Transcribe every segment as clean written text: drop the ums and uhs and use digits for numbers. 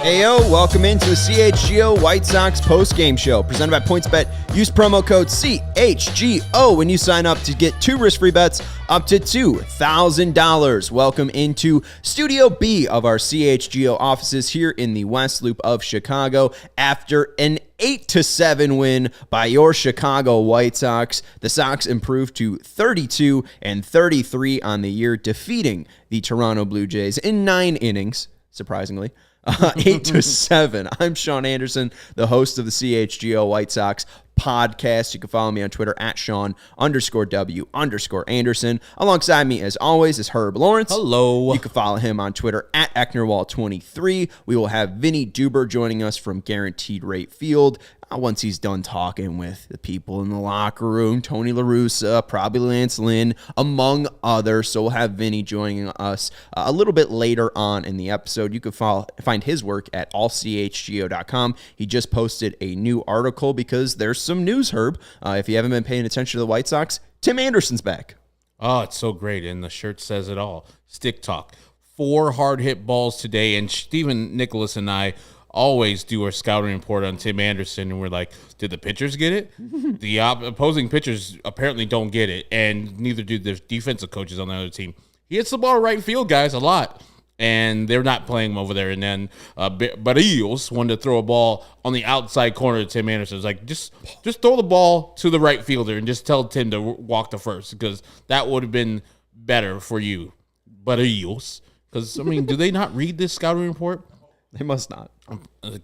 Heyo, welcome into the CHGO White Sox postgame show presented by PointsBet. Use promo code CHGO when you sign up to get 2 risk-free bets up to $2,000. Welcome into Studio B of our CHGO offices here in the West Loop of Chicago. After an 8-7 win by your Chicago White Sox, the Sox improved to 32-33 on the year, defeating the Toronto Blue Jays in 9 innings, surprisingly. 8-7. I'm Sean Anderson, the host of the CHGO White Sox podcast. You can follow me on Twitter at Sean_W_Anderson. Alongside me, as always, is Herb Lawrence. Hello. You can follow him on Twitter at Ecknerwall23. We will have Vinny Duber joining us from Guaranteed Rate Field once he's done talking with the people in the locker room, Tony La Russa, probably Lance Lynn, among others. So we'll have Vinny joining us a little bit later on in the episode. You can find his work at allchgo.com. He just posted a new article because there's some news, Herb. If you haven't been paying attention to the White Sox, Tim Anderson's back. Oh, it's so great, and the shirt says it all. Stick talk. 4 hard-hit balls today, and Stephen Nicholas and I always do our scouting report on Tim Anderson, and we're like, did the pitchers get it? The opposing pitchers apparently don't get it, and neither do the defensive coaches on the other team. He hits the ball right field, guys, a lot, and they're not playing him over there. And then Barrios wanted to throw a ball on the outside corner to Tim Anderson. It's like, just throw the ball to the right fielder and just tell Tim to walk to first, because that would have been better for you, Barrios. Because, I mean, do they not read this scouting report? They must not.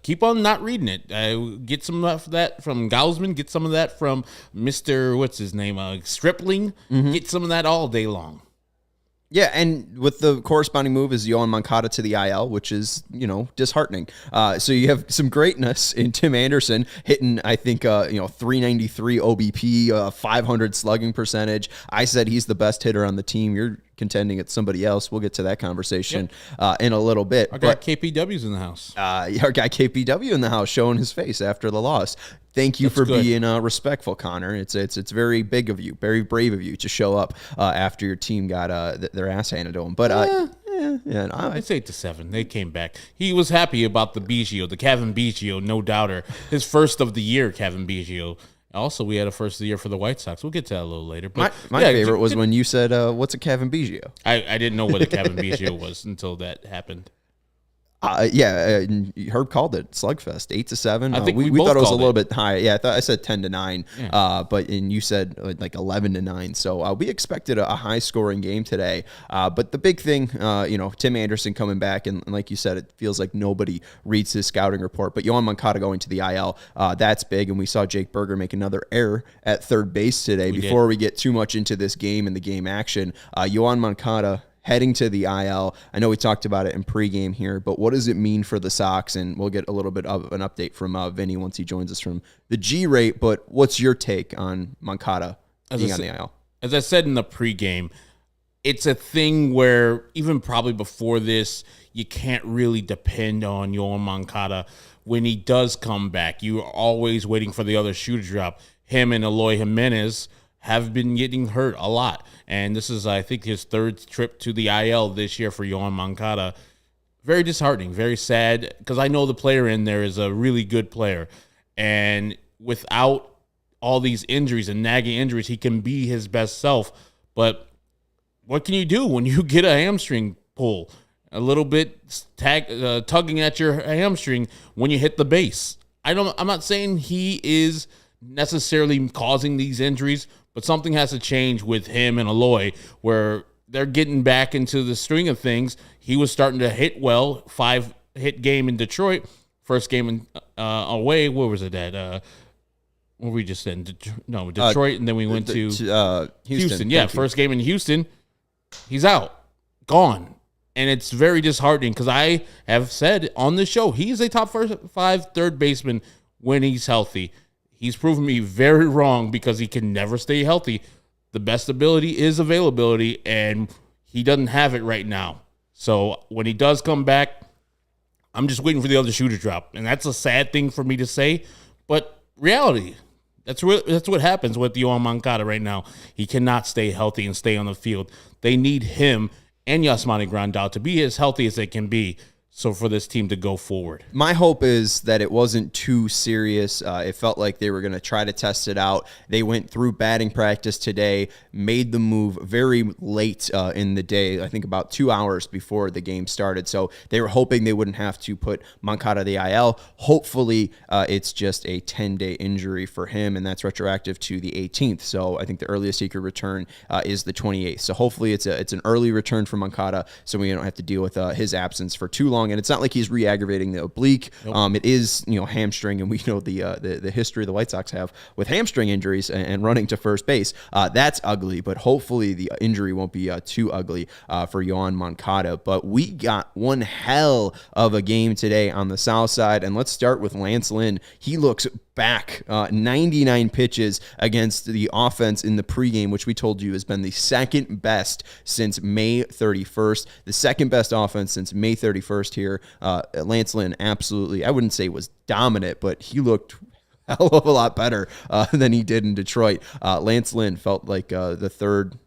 Keep on not reading it. Get some of that from Gausman. Get some of that from Mr. What's his name? Stripling. Mm-hmm. Get some of that all day long. Yeah, and with the corresponding move is Yohan Moncada to the IL, which is, disheartening. So you have some greatness in Tim Anderson hitting, I think, 393 OBP, 500 slugging percentage. I said he's the best hitter on the team. You're contending it's somebody else. We'll get to that conversation in a little bit. I got KPWs in the house. Our guy KPW in the house showing his face after the loss. Thank you for being respectful, Connor. It's very big of you, very brave of you to show up after your team got their ass handed to them. But it's 8-7. They came back. He was happy about the Kevin Biggio, no doubter. His first of the year, Kevin Biggio. Also, we had a first of the year for the White Sox. We'll get to that a little later. But my favorite was when you said, what's a Kevin Biggio? I didn't know what a Kevin Biggio was until that happened. Herb called it Slugfest, 8-7. I think we thought it was a little bit high. Yeah, I said 10-9. Yeah. And you said like 11-9. So we expected a high scoring game today. But the big thing, Tim Anderson coming back, and like you said, it feels like nobody reads his scouting report. But Yohan Moncada going to the IL, that's big. And we saw Jake Berger make another error at third base today. Before we get too much into this game and the game action, Yohan Moncada heading to the IL. I know we talked about it in pregame here, but what does it mean for the Sox? And we'll get a little bit of an update from Vinny once he joins us from the G rate. But what's your take on Moncada being on the IL? As I said in the pregame, it's a thing where even probably before this, you can't really depend on Yohan Moncada. When he does come back, you're always waiting for the other shoe to drop. Him and Eloy Jimenez have been getting hurt a lot. And this is, I think, his 3rd trip to the IL this year for Yohan Moncada. Very disheartening, very sad, because I know the player in there is a really good player. And without all these injuries and nagging injuries, he can be his best self. But what can you do when you get a hamstring pull? A little bit tugging at your hamstring when you hit the base. I'm not saying he is necessarily causing these injuries, but something has to change with him and Eloy, where they're getting back into the string of things. He was starting to hit well, 5-hit game in Detroit, first game in, away. Where was it at? Where were we just in? Detroit, and then we went to Houston. Yeah, first game in Houston, he's out, gone. And it's very disheartening because I have said on the show, he's a top 5 third baseman when he's healthy. He's proven me very wrong because he can never stay healthy. The best ability is availability, and he doesn't have it right now. So when he does come back, I'm just waiting for the other shoe to drop. And that's a sad thing for me to say, but reality. That's what happens with Yohan Moncada right now. He cannot stay healthy and stay on the field. They need him and Yasmani Grandal to be as healthy as they can be. So for this team to go forward, my hope is that it wasn't too serious. It felt like they were going to try to test it out. They went through batting practice today, made the move very late in the day, I think about 2 hours before the game started. So they were hoping they wouldn't have to put Moncada the IL. Hopefully it's just a 10-day injury for him, and that's retroactive to the 18th. So I think the earliest he could return is the 28th. So hopefully it's an early return for Moncada, so we don't have to deal with his absence for too long. And it's not like he's re-aggravating the oblique. Nope. It is, hamstring, and we know the history the White Sox have with hamstring injuries and running to first base. That's ugly, but hopefully the injury won't be too ugly for Yoan Moncada. But we got one hell of a game today on the south side, and let's start with Lance Lynn. He looks back, 99 pitches against the offense in the pregame, which we told you has been the second best since May 31st, the second best offense since May 31st here. Lance Lynn absolutely, I wouldn't say was dominant, but he looked a hell of a lot better than he did in Detroit. Lance Lynn felt like the third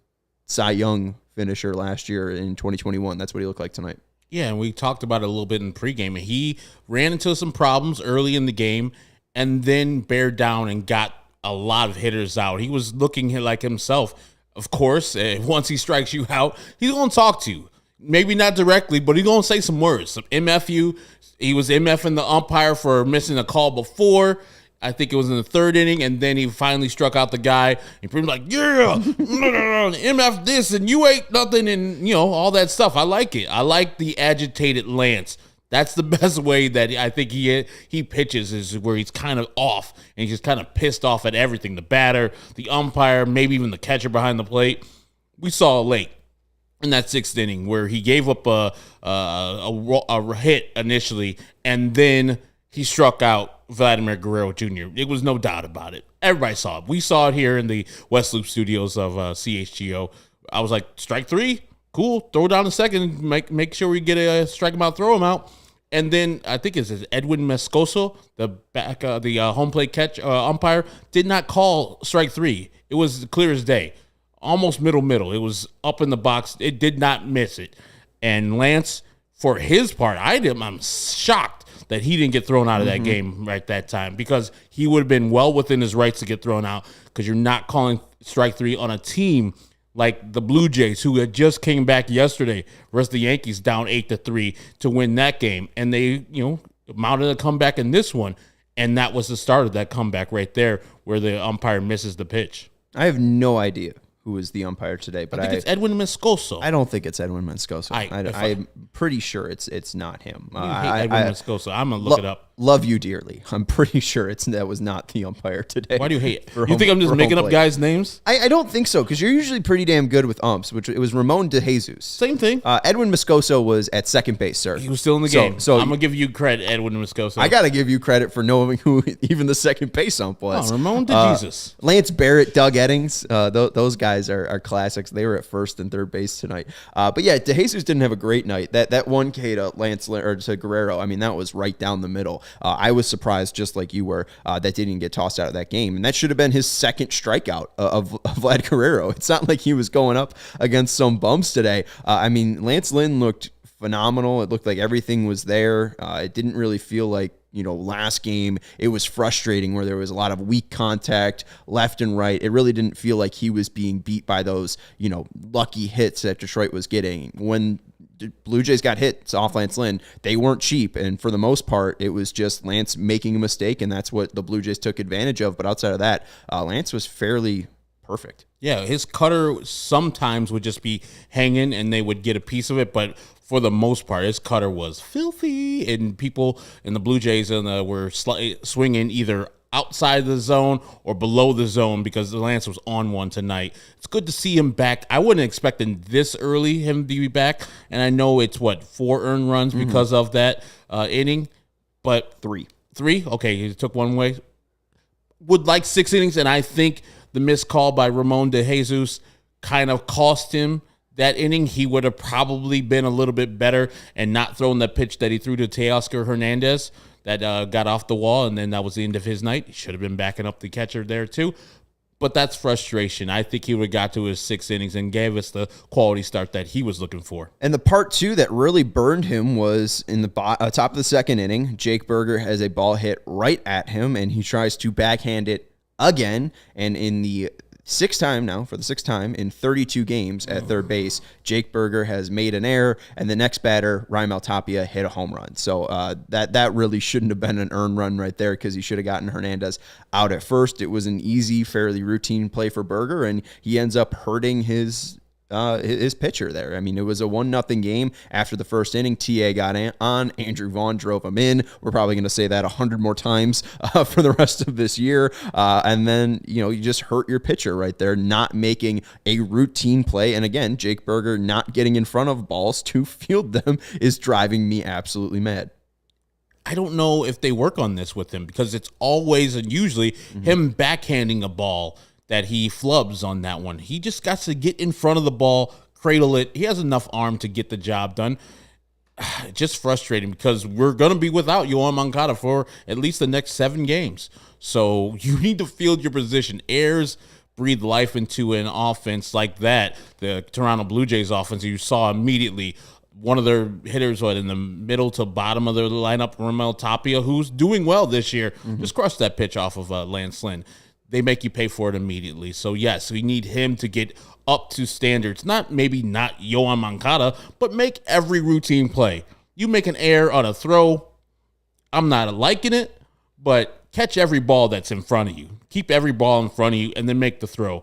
Cy Young finisher last year in 2021. That's what he looked like tonight. Yeah, and we talked about it a little bit in pregame. He ran into some problems early in the game and then bared down and got a lot of hitters out. He was looking like himself. Of course, once he strikes you out, he's going to talk to you. Maybe not directly, but he's going to say some words. Some MF you. He was MFing the umpire for missing a call before. I think it was in the third inning, and then he finally struck out the guy. He pretty much like, yeah, MF this, and you ain't nothing, and, all that stuff. I like it. I like the agitated Lance. That's the best way that I think he pitches, is where he's kind of off, and he's just kind of pissed off at everything. The batter, the umpire, maybe even the catcher behind the plate. We saw it late in that sixth inning where he gave up a hit initially, and then he struck out Vladimir Guerrero Jr. It was no doubt about it. Everybody saw it. We saw it here in the West Loop studios of CHGO. I was like, strike three? Cool. Throw down the second. Make sure we get a strike him out, throw him out. And then I think it's Edwin Moscoso, the home plate catch umpire, did not call strike three. It was clear as day. Almost middle. It was up in the box. It did not miss it. And Lance, for his part, I'm shocked that he didn't get thrown out of that game right that time, because he would have been well within his rights to get thrown out, because you're not calling strike three on a team like the Blue Jays, who had just came back yesterday versus the Yankees down 8-3 to win that game. And they, mounted a comeback in this one. And that was the start of that comeback right there, where the umpire misses the pitch. I have no idea who is the umpire today, but I think it's Edwin Moscoso. I don't think it's Edwin Moscoso. I'm pretty sure it's not him. Edwin Moscoso. I'm gonna look it up. Love you dearly. I'm pretty sure that was not the umpire today. Why do you hate it? You think I'm just making up guys' names? I don't think so, because you're usually pretty damn good with umps, which it was Ramon de Jesus. Same thing. Edwin Moscoso was at second base, sir. He was still in the game. So I'm going to give you credit, Edwin Moscoso. I got to give you credit for knowing who even the second base ump was. Oh, Ramon de Jesus. Lance Barrett, Doug Eddings, those guys are classics. They were at first and third base tonight. But yeah, de Jesus didn't have a great night. That 1K to Guerrero, I mean, that was right down the middle. I was surprised, just like you were, that didn't get tossed out of that game. And that should have been his second strikeout of Vlad Guerrero. It's not like he was going up against some bums today. I mean, Lance Lynn looked phenomenal. It looked like everything was there. It didn't really feel like, last game, it was frustrating where there was a lot of weak contact left and right. It really didn't feel like he was being beat by those, lucky hits that Detroit was getting. When Blue Jays got hits off Lance Lynn, they weren't cheap, and for the most part, it was just Lance making a mistake, and that's what the Blue Jays took advantage of. But outside of that, Lance was fairly perfect. Yeah, his cutter sometimes would just be hanging, and they would get a piece of it, but for the most part, his cutter was filthy, and people in the Blue Jays were swinging either outside the zone or below the zone, because the Lance was on one tonight. It's good to see him back. I wasn't expecting this early him to be back, and I know it's 4 earned runs because of that inning, but three. Okay, he took one away. Would like 6 innings, and I think the missed call by Ramon de Jesus kind of cost him that inning. He would have probably been a little bit better and not thrown the pitch that he threw to Teoscar Hernandez that got off the wall, and then that was the end of his night. He should have been backing up the catcher there too. But that's frustration. I think he would have got to his 6 innings and gave us the quality start that he was looking for. And the part 2 that really burned him was in the top of the 2nd inning. Jake Berger has a ball hit right at him, and he tries to backhand it again. And in the 6th time in 32 games at third base, Jake Berger has made an error, and the next batter, Raimel Tapia, hit a home run. So that really shouldn't have been an earned run right there, because he should have gotten Hernandez out at first. It was an easy, fairly routine play for Berger, and he ends up hurting his pitcher there. I mean, it was a 1-0 game after the first inning. TA got on. Andrew Vaughn drove him in. We're probably going to say that 100 more times for the rest of this year. And then, you just hurt your pitcher right there, not making a routine play. And again, Jake Berger not getting in front of balls to field them is driving me absolutely mad. I don't know if they work on this with him, because it's always and usually him backhanding a ball that he flubs on that one. He just got to get in front of the ball, cradle it. He has enough arm to get the job done. Just frustrating, because we're going to be without Yoan Moncada for at least the next 7 games. So you need to field your position. Errors breathe life into an offense like that. The Toronto Blue Jays offense, you saw immediately one of their hitters, in the middle to bottom of their lineup, Raimel Tapia, who's doing well this year, just crushed that pitch off of Lance Lynn. They make you pay for it immediately. So, yes, we need him to get up to standards. Maybe not Yoan Moncada, but make every routine play. You make an error on a throw, I'm not liking it, but catch every ball that's in front of you. Keep every ball in front of you and then make the throw.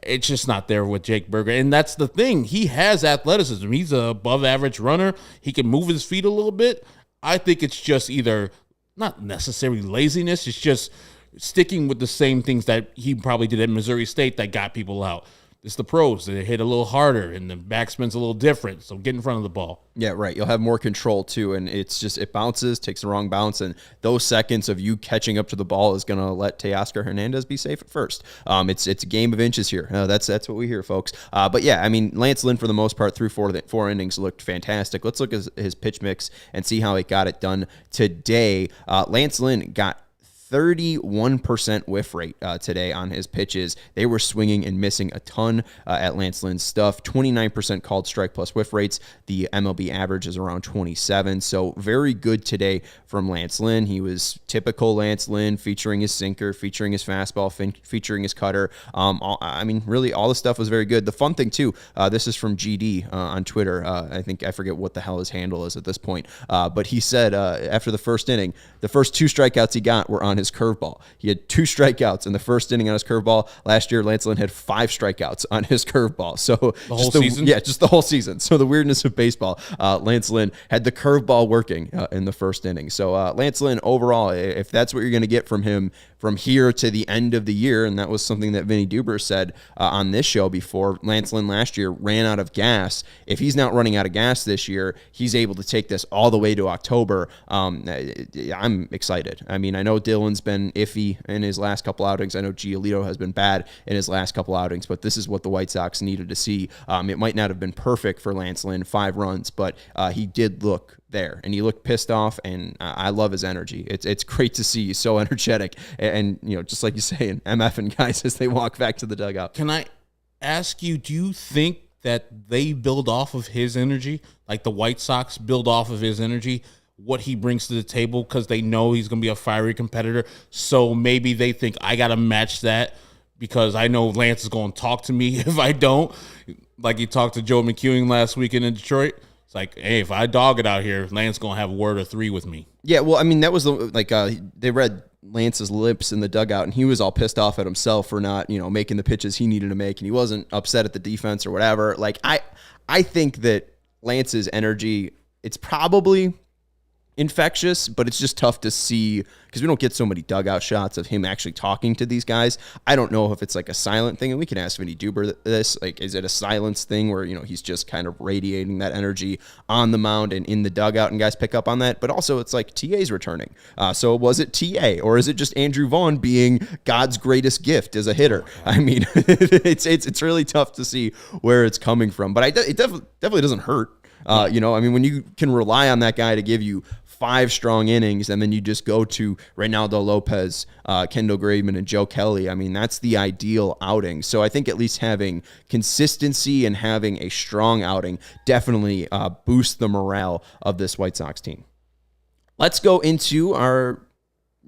It's just not there with Jake Berger. And that's the thing. He has athleticism. He's an above-average runner. He can move his feet a little bit. I think it's just either not necessarily laziness. It's just sticking with the same things that he probably did at Missouri State that got people out. It's the pros. They hit a little harder, and the backspin's a little different, so get in front of the ball. Yeah, right. You'll have more control, too, and it's just it bounces, takes the wrong bounce, and those seconds of you catching up to the ball is going to let Teoscar Hernandez be safe at first. It's a game of inches here. That's what we hear, folks. But, yeah, I mean, Lance Lynn, for the most part, through four innings, looked fantastic. Let's look at his pitch mix and see how he got it done today. Lance Lynn got 31% whiff rate today on his pitches. They were swinging and missing a ton at Lance Lynn's stuff. 29% called strike plus whiff rates. The MLB average is around 27. So very good today from Lance Lynn. He was typical Lance Lynn, featuring his sinker, featuring his fastball, featuring his cutter. Really all the stuff was very good. The fun thing too, this is from GD on Twitter. I forget what the hell his handle is at this point. But he said after the first inning, the first 2 strikeouts he got were on his curveball. He had 2 strikeouts in the first inning on his curveball. Last year, Lance Lynn had 5 strikeouts on his curveball. So the whole season? Yeah, just the whole season. So the weirdness of baseball, Lance Lynn had the curveball working in the first inning. So Lance Lynn, overall, if that's what you're going to get from him from here to the end of the year, and that was something that Vinny Duber said on this show before, Lance Lynn last year ran out of gas. If he's not running out of gas this year, he's able to take this all the way to October. I'm excited. I mean, I know Dylan's been iffy in his last couple outings. I know Giolito has been bad in his last couple outings, but this is what the White Sox needed to see. It might not have been perfect for Lance Lynn, 5 runs, but he did look there, and he looked pissed off, and I love his energy. It's great to see. He's so energetic, and just like you say, and MFing guys as they walk back to the dugout. Can I ask you, do you think that they build off of his energy, like the White Sox build off of his energy, what he brings to the table, because they know he's going to be a fiery competitor, so maybe they think, I got to match that because I know Lance is going to talk to me if I don't, like he talked to Joe McEwing last weekend in Detroit. It's like, hey, if I dog it out here, Lance going to have a word or 3 with me. Yeah, well, I mean, that was they read Lance's lips in the dugout, and he was all pissed off at himself for not, making the pitches he needed to make, and he wasn't upset at the defense or whatever. Like, I think that Lance's energy, it's probably infectious, but it's just tough to see because we don't get so many dugout shots of him actually talking to these guys. I don't know if it's like a silent thing, and we can ask Vinny Duber this. Like, is it a silence thing where, he's just kind of radiating that energy on the mound and in the dugout, and guys pick up on that? But also, it's like TA's returning. So was it TA, or is it just Andrew Vaughn being God's greatest gift as a hitter? I mean, it's really tough to see where it's coming from, but it definitely doesn't hurt. When you can rely on that guy to give you 5 strong innings, and then you just go to Reynaldo Lopez, Kendall Graveman, and Joe Kelly. I mean, that's the ideal outing. So I think at least having consistency and having a strong outing definitely boosts the morale of this White Sox team. Let's go into our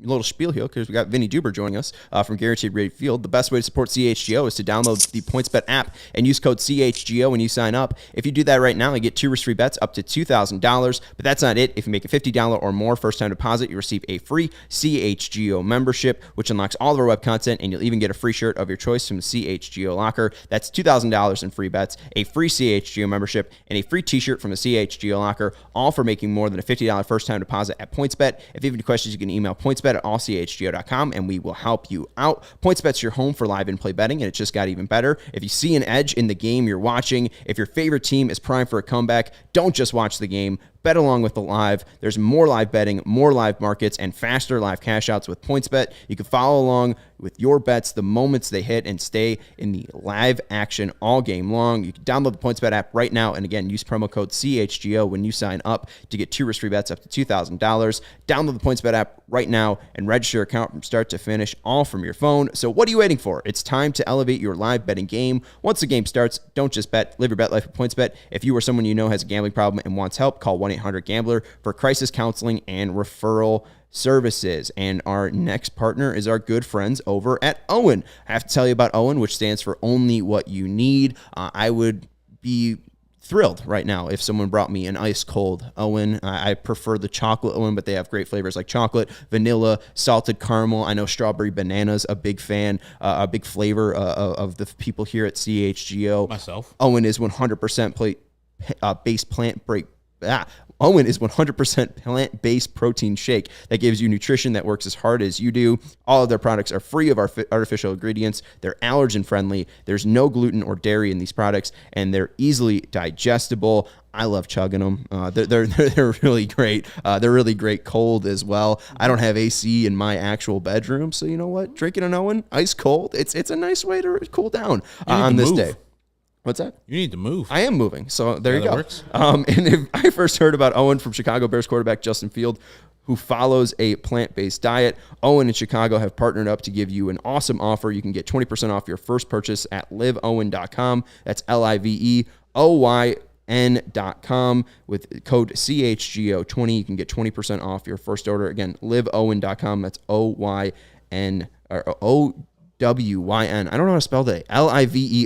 little spiel here because we got Vinny Duber joining us from Guaranteed Rate Field. The best way to support CHGO is to download the PointsBet app and use code CHGO when you sign up. If you do that right now, you get 2 risk-free bets up to $2,000. But that's not it. If you make a $50 or more first-time deposit, you receive a free CHGO membership, which unlocks all of our web content, and you'll even get a free shirt of your choice from the CHGO locker. That's $2,000 in free bets, a free CHGO membership, and a free t-shirt from the CHGO locker, all for making more than a $50 first-time deposit at PointsBet. If you have any questions, you can email PointsBet at allchgo.com, and we will help you out. PointsBet's your home for live in-play betting, and it just got even better. If you see an edge in the game you're watching, if your favorite team is primed for a comeback, don't just watch the game. Bet along with the live. There's more live betting, more live markets, and faster live cash outs with PointsBet. You can follow along with your bets the moments they hit and stay in the live action all game long. You can download the PointsBet app right now, and again, use promo code CHGO when you sign up to get 2 risk-free bets up to $2,000. Download the PointsBet app right now and register your account from start to finish, all from your phone. So what are you waiting for? It's time to elevate your live betting game. Once the game starts, don't just bet. Live your bet life with PointsBet. If you or someone you know has a gambling problem and wants help, call 1-800-GAMBLER for crisis counseling and referral services. And our next partner is our good friends over at Owen. I have to tell you about Owen, which stands for Only What You Need. I would be thrilled right now if someone brought me an ice cold Owen. I prefer the chocolate Owen, but they have great flavors like chocolate, vanilla, salted caramel. I know strawberry banana's a big fan, a big flavor of the people here at CHGO. Myself. Owen is 100% based plant break. Owen is 100% plant-based protein shake that gives you nutrition that works as hard as you do. All of their products are free of artificial ingredients. They're allergen-friendly. There's no gluten or dairy in these products, and they're easily digestible. I love chugging them. They're really great. They're really great cold as well. I don't have AC in my actual bedroom, so you know what? Drinking an Owen, ice cold, it's a nice way to cool down on this day. What's that? You need to move. I am moving, so there you go. Works. And if I first heard about Owen from Chicago Bears quarterback Justin Field, who follows a plant-based diet. Owen and Chicago have partnered up to give you an awesome offer. You can get 20% off your first purchase at liveowen.com. That's liveoyn.com. With code CHGO20, you can get 20% off your first order. Again, liveowen.com. That's OYN or O-W-Y-N. I don't know how to spell that. LIVEOWYN.com.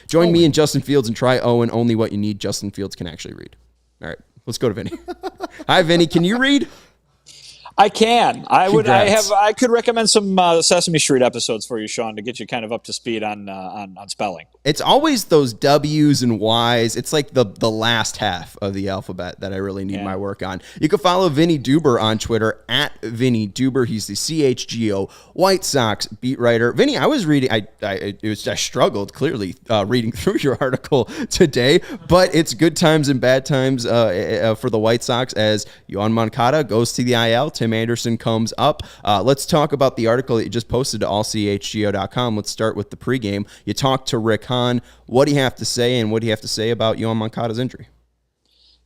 Join me and Justin Fields and try Owen. Only what you need. Justin Fields can actually read. All right, let's go to Vinny. Hi, Vinny. Can you read? I can. Congrats. I could recommend some Sesame Street episodes for you, Sean, to get you kind of up to speed on spelling. It's always those W's and Y's. It's like the last half of the alphabet that I really need my work on. You can follow Vinny Duber on Twitter at Vinny Duber. He's the CHGO White Sox beat writer. Vinny, I was reading. I struggled clearly reading through your article today, but it's good times and bad times for the White Sox as Yohan Moncada goes to the IL. Tim Anderson comes up. Let's talk about the article that you just posted to allchgo.com. Let's start with the pregame. You talked to Rick Hahn. What do you have to say, and what do you have to say about Yohan Moncada's injury?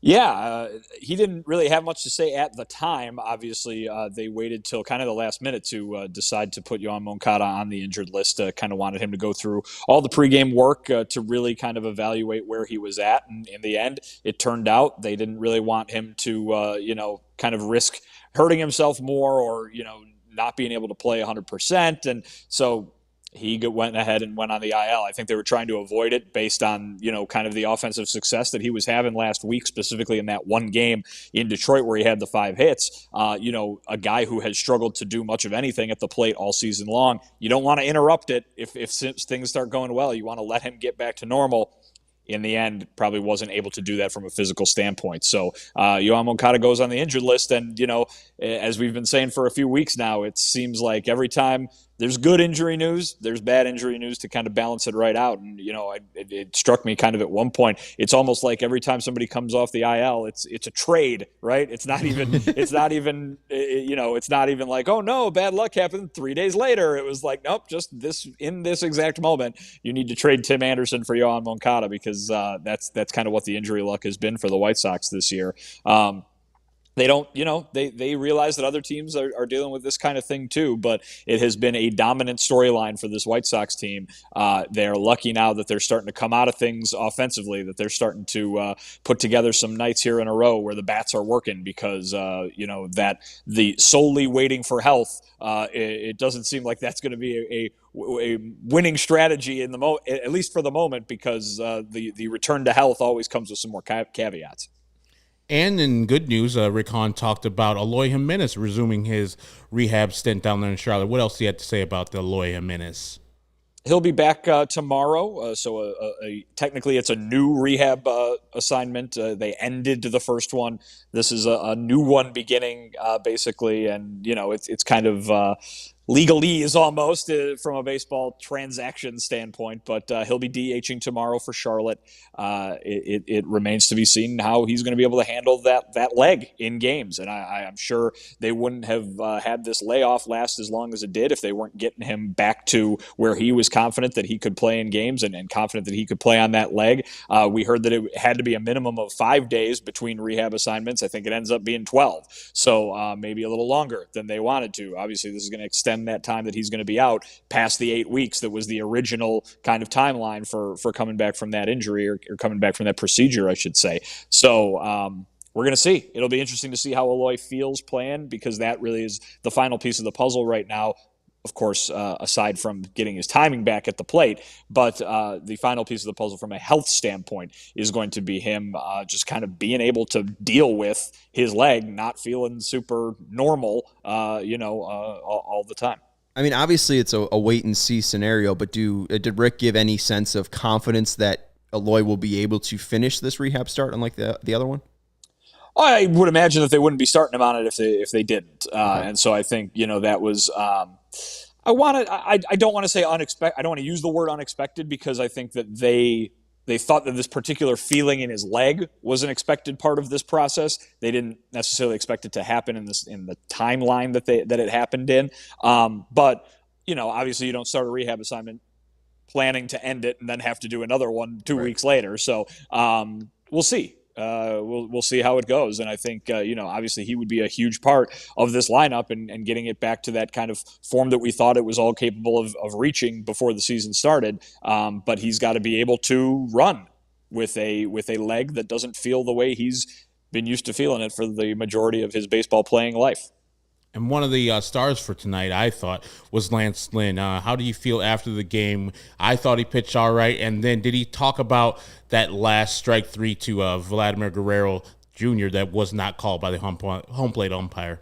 Yeah, he didn't really have much to say at the time. Obviously, they waited till kind of the last minute to decide to put Yohan Moncada on the injured list. Kind of wanted him to go through all the pregame work to really kind of evaluate where he was at. And in the end, it turned out they didn't really want him to, kind of risk hurting himself more or, not being able to play 100%. And so he went ahead and went on the IL. I think they were trying to avoid it based on, kind of the offensive success that he was having last week, specifically in that one game in Detroit where he had the 5 hits. A guy who has struggled to do much of anything at the plate all season long. You don't want to interrupt it if things start going well. You want to let him get back to normal. In the end, probably wasn't able to do that from a physical standpoint. So Yohan Moncada goes on the injured list. And, as we've been saying for a few weeks now, it seems like every time there's good injury news, there's bad injury news to kind of balance it right out. And it struck me kind of at one point, it's almost like every time somebody comes off the IL, it's a trade, right? It's not even like, oh no, bad luck happened 3 days later. It was like, nope, just in this exact moment, you need to trade Tim Anderson for Yohan Moncada, because that's kind of what the injury luck has been for the White Sox this year. They don't, they realize that other teams are dealing with this kind of thing too, but it has been a dominant storyline for this White Sox team. They're lucky now that they're starting to come out of things offensively, that they're starting to put together some nights here in a row where the bats are working, because, that the solely waiting for health, it doesn't seem like that's going to be a winning strategy at least for the moment, because the return to health always comes with some more caveats. And in good news, Rick Hahn talked about Eloy Jimenez resuming his rehab stint down there in Charlotte. What else do you have to say about the Eloy Jimenez? He'll be back tomorrow. So technically it's a new rehab assignment. They ended the first one. This is a new one beginning, basically. And, it's kind of legalese almost from a baseball transaction standpoint, but he'll be DHing tomorrow for Charlotte. It remains to be seen how he's going to be able to handle that leg in games. And I'm sure they wouldn't have had this layoff last as long as it did if they weren't getting him back to where he was confident that he could play in games and confident that he could play on that leg. We heard that it had to be a minimum of 5 days between rehab assignments. I think it ends up being 12. So maybe a little longer than they wanted to. Obviously, this is going to extend that time that he's going to be out past the 8 weeks that was the original kind of timeline for coming back from that injury, or coming back from that procedure, I should say. So we're going to see. It'll be interesting to see how Eloy feels playing, because that really is the final piece of the puzzle right now. Of course, aside from getting his timing back at the plate, but the final piece of the puzzle from a health standpoint is going to be him just kind of being able to deal with his leg not feeling super normal, all the time. I mean, obviously it's a wait and see scenario, but did Rick give any sense of confidence that Eloy will be able to finish this rehab start unlike the other one? I would imagine that they wouldn't be starting him on it if they didn't. And so I think, that was I don't want to say unexpected. I don't want to use the word unexpected, because I think that they thought that this particular feeling in his leg was an expected part of this process. They didn't necessarily expect it to happen in the timeline that it happened in. But obviously you don't start a rehab assignment planning to end it and then have to do another one 2 weeks later. So we'll see. We'll see how it goes. And I think, obviously he would be a huge part of this lineup and getting it back to that kind of form that we thought it was all capable of reaching before the season started. But he's got to be able to run with a leg that doesn't feel the way he's been used to feeling it for the majority of his baseball playing life. And one of the stars for tonight, I thought, was Lance Lynn. How do you feel after the game? I thought he pitched all right. And then did he talk about that last strike 3 to Vladimir Guerrero Jr. that was not called by the home plate umpire?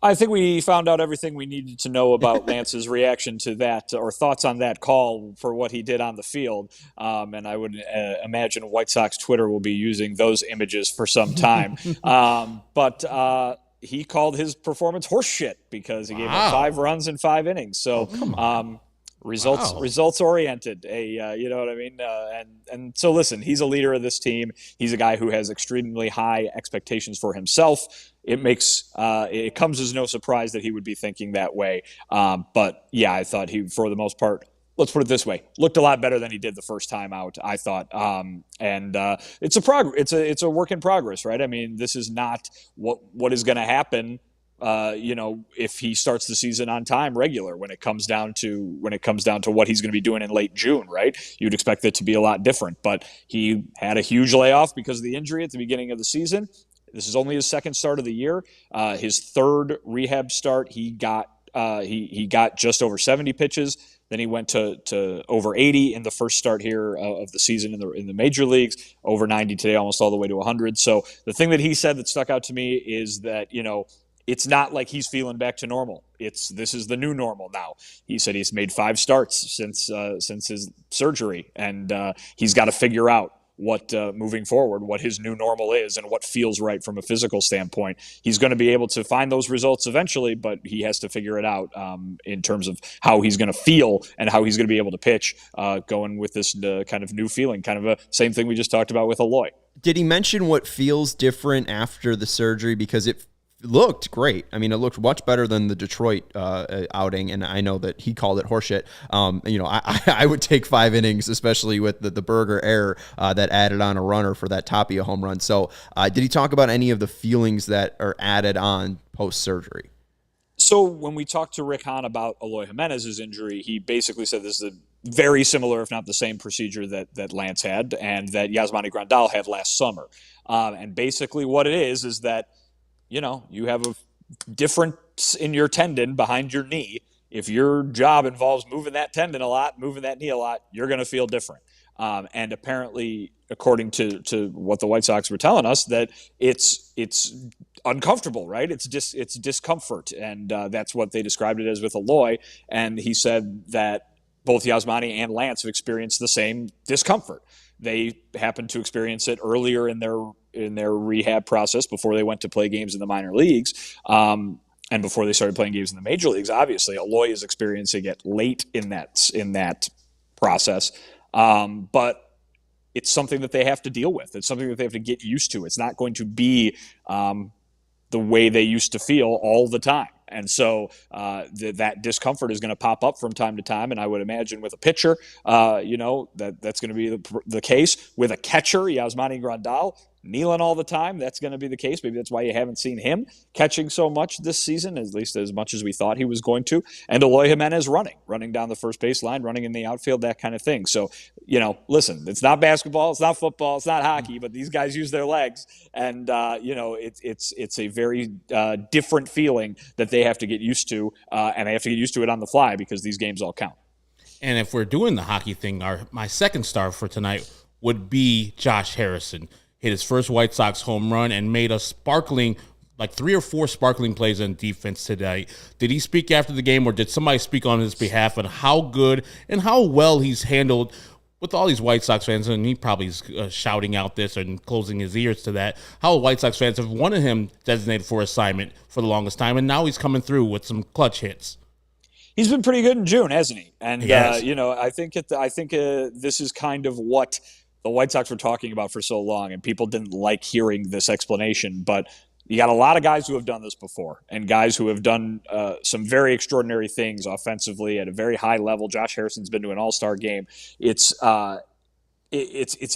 I think we found out everything we needed to know about Lance's reaction to that, or thoughts on that call for what he did on the field. And I would imagine White Sox Twitter will be using those images for some time. But he called his performance horse shit, because he gave up 5 runs in 5 innings. So results oriented. You know what I mean? And so listen, he's a leader of this team. He's a guy who has extremely high expectations for himself. It comes as no surprise that he would be thinking that way. But yeah, I thought he, for the most part, let's put it this way, looked a lot better than he did the first time out, I thought. And it's a work in progress, right? I mean, this is not what is going to happen, if he starts the season on time regular, when it comes down to what he's going to be doing in late June, right? You'd expect it to be a lot different, but he had a huge layoff because of the injury at the beginning of the season. This is only his second start of the year. His third rehab start, he got just over 70 pitches. Then he went to over 80 in the first start here of the season in the major leagues, over 90 today, almost all the way to 100. So the thing that he said that stuck out to me is that, it's not like he's feeling back to normal. This is the new normal now. He said he's made 5 starts since his surgery, and he's got to figure out what moving forward, what his new normal is and what feels right from a physical standpoint. He's going to be able to find those results eventually, but he has to figure it out in terms of how he's going to feel and how he's going to be able to pitch going with this kind of new feeling, kind of a same thing we just talked about with Eloy. Did he mention what feels different after the surgery? Because it looked great. I mean, it looked much better than the Detroit outing, and I know that he called it horseshit. I would take 5 innings, especially with the Berger error that added on a runner for that Tapia home run. So did he talk about any of the feelings that are added on post-surgery? So when we talked to Rick Hahn about Eloy Jimenez's injury, he basically said this is a very similar, if not the same procedure that Lance had and that Yasmani Grandal had last summer. And basically what it is that, you have a difference in your tendon behind your knee. If your job involves moving that tendon a lot, moving that knee a lot, you're going to feel different. And apparently, according to what the White Sox were telling us, that it's uncomfortable, right? It's discomfort, and that's what they described it as with Eloy. And he said that both Yasmani and Lance have experienced the same discomfort. They happened to experience it earlier in their rehab process before they went to play games in the minor leagues. And before they started playing games in the major leagues, obviously, Eloy is experiencing it late in that process. But it's something that they have to deal with. It's something that they have to get used to. It's not going to be the way they used to feel all the time. And so that discomfort is going to pop up from time to time. And I would imagine with a pitcher, that's going to be the case. With a catcher, Yasmani Grandal, kneeling all the time, that's going to be the case. Maybe that's why you haven't seen him catching so much this season, at least as much as we thought he was going to. And Eloy Jimenez running down the first baseline, running in the outfield, that kind of thing. So, listen, it's not basketball, it's not football, it's not hockey, but these guys use their legs. And, it's a very different feeling that they have to get used to, and they have to get used to it on the fly because these games all count. And if we're doing the hockey thing, my second star for tonight would be Josh Harrison. Hit his first White Sox home run and made a sparkling, like 3 or 4 sparkling plays on defense today. Did he speak after the game, or did somebody speak on his behalf on how good and how well he's handled with all these White Sox fans? And he probably is shouting out this and closing his ears to that. How White Sox fans have wanted him designated for assignment for the longest time, and now he's coming through with some clutch hits. He's been pretty good in June, hasn't he? And yes. I think this is kind of what the White Sox were talking about for so long, and people didn't like hearing this explanation. But you got a lot of guys who have done this before, and guys who have done some very extraordinary things offensively at a very high level. Josh Harrison's been to an All-Star game. It's a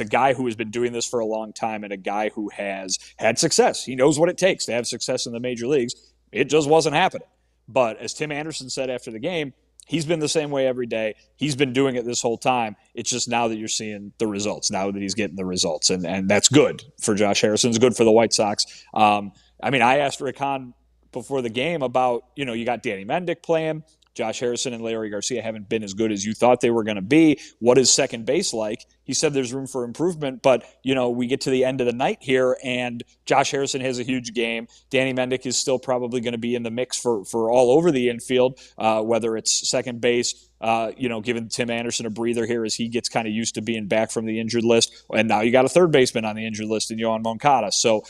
guy who has been doing this for a long time, and a guy who has had success. He knows what it takes to have success in the major leagues. It just wasn't happening. But as Tim Anderson said after the game, he's been the same way every day. He's been doing it this whole time. It's just now that you're seeing the results, now that he's getting the results. And that's good for Josh Harrison. It's good for the White Sox. I asked Rick Hahn before the game about, you got Danny Mendick playing. Josh Harrison and Larry Garcia haven't been as good as you thought they were going to be. What is second base like? He said there's room for improvement, but, we get to the end of the night here, and Josh Harrison has a huge game. Danny Mendick is still probably going to be in the mix for all over the infield, whether it's second base, giving Tim Anderson a breather here as he gets kind of used to being back from the injured list. And now you got a third baseman on the injured list in Yohan Moncada. So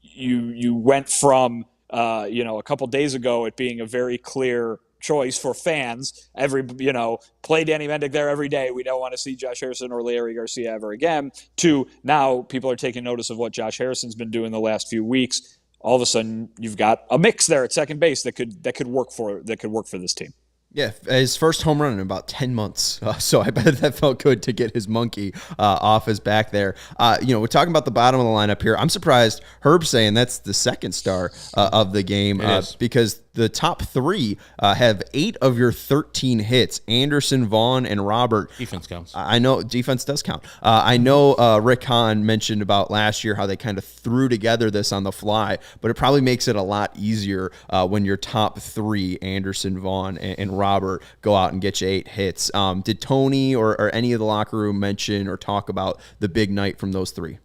you went from, a couple days ago it being a very clear choice for fans. Play Danny Mendick there every day. We don't want to see Josh Harrison or Larry Garcia ever again. To now people are taking notice of what Josh Harrison's been doing the last few weeks. All of a sudden, you've got a mix there at second base that could work for this team. Yeah, his first home run in about 10 months. So I bet that felt good to get his monkey off his back there. We're talking about the bottom of the lineup here. I'm surprised Herb's saying that's the second star of the game because the top 3 have 8 of your 13 hits. Anderson, Vaughn, and Robert. Defense counts. I know defense does count. I know Rick Hahn mentioned about last year how they kind of threw together this on the fly, but it probably makes it a lot easier when your top 3, Anderson, Vaughn, and Robert, go out and get you 8 hits. Did Tony or any of the locker room mention or talk about the big night from those 3?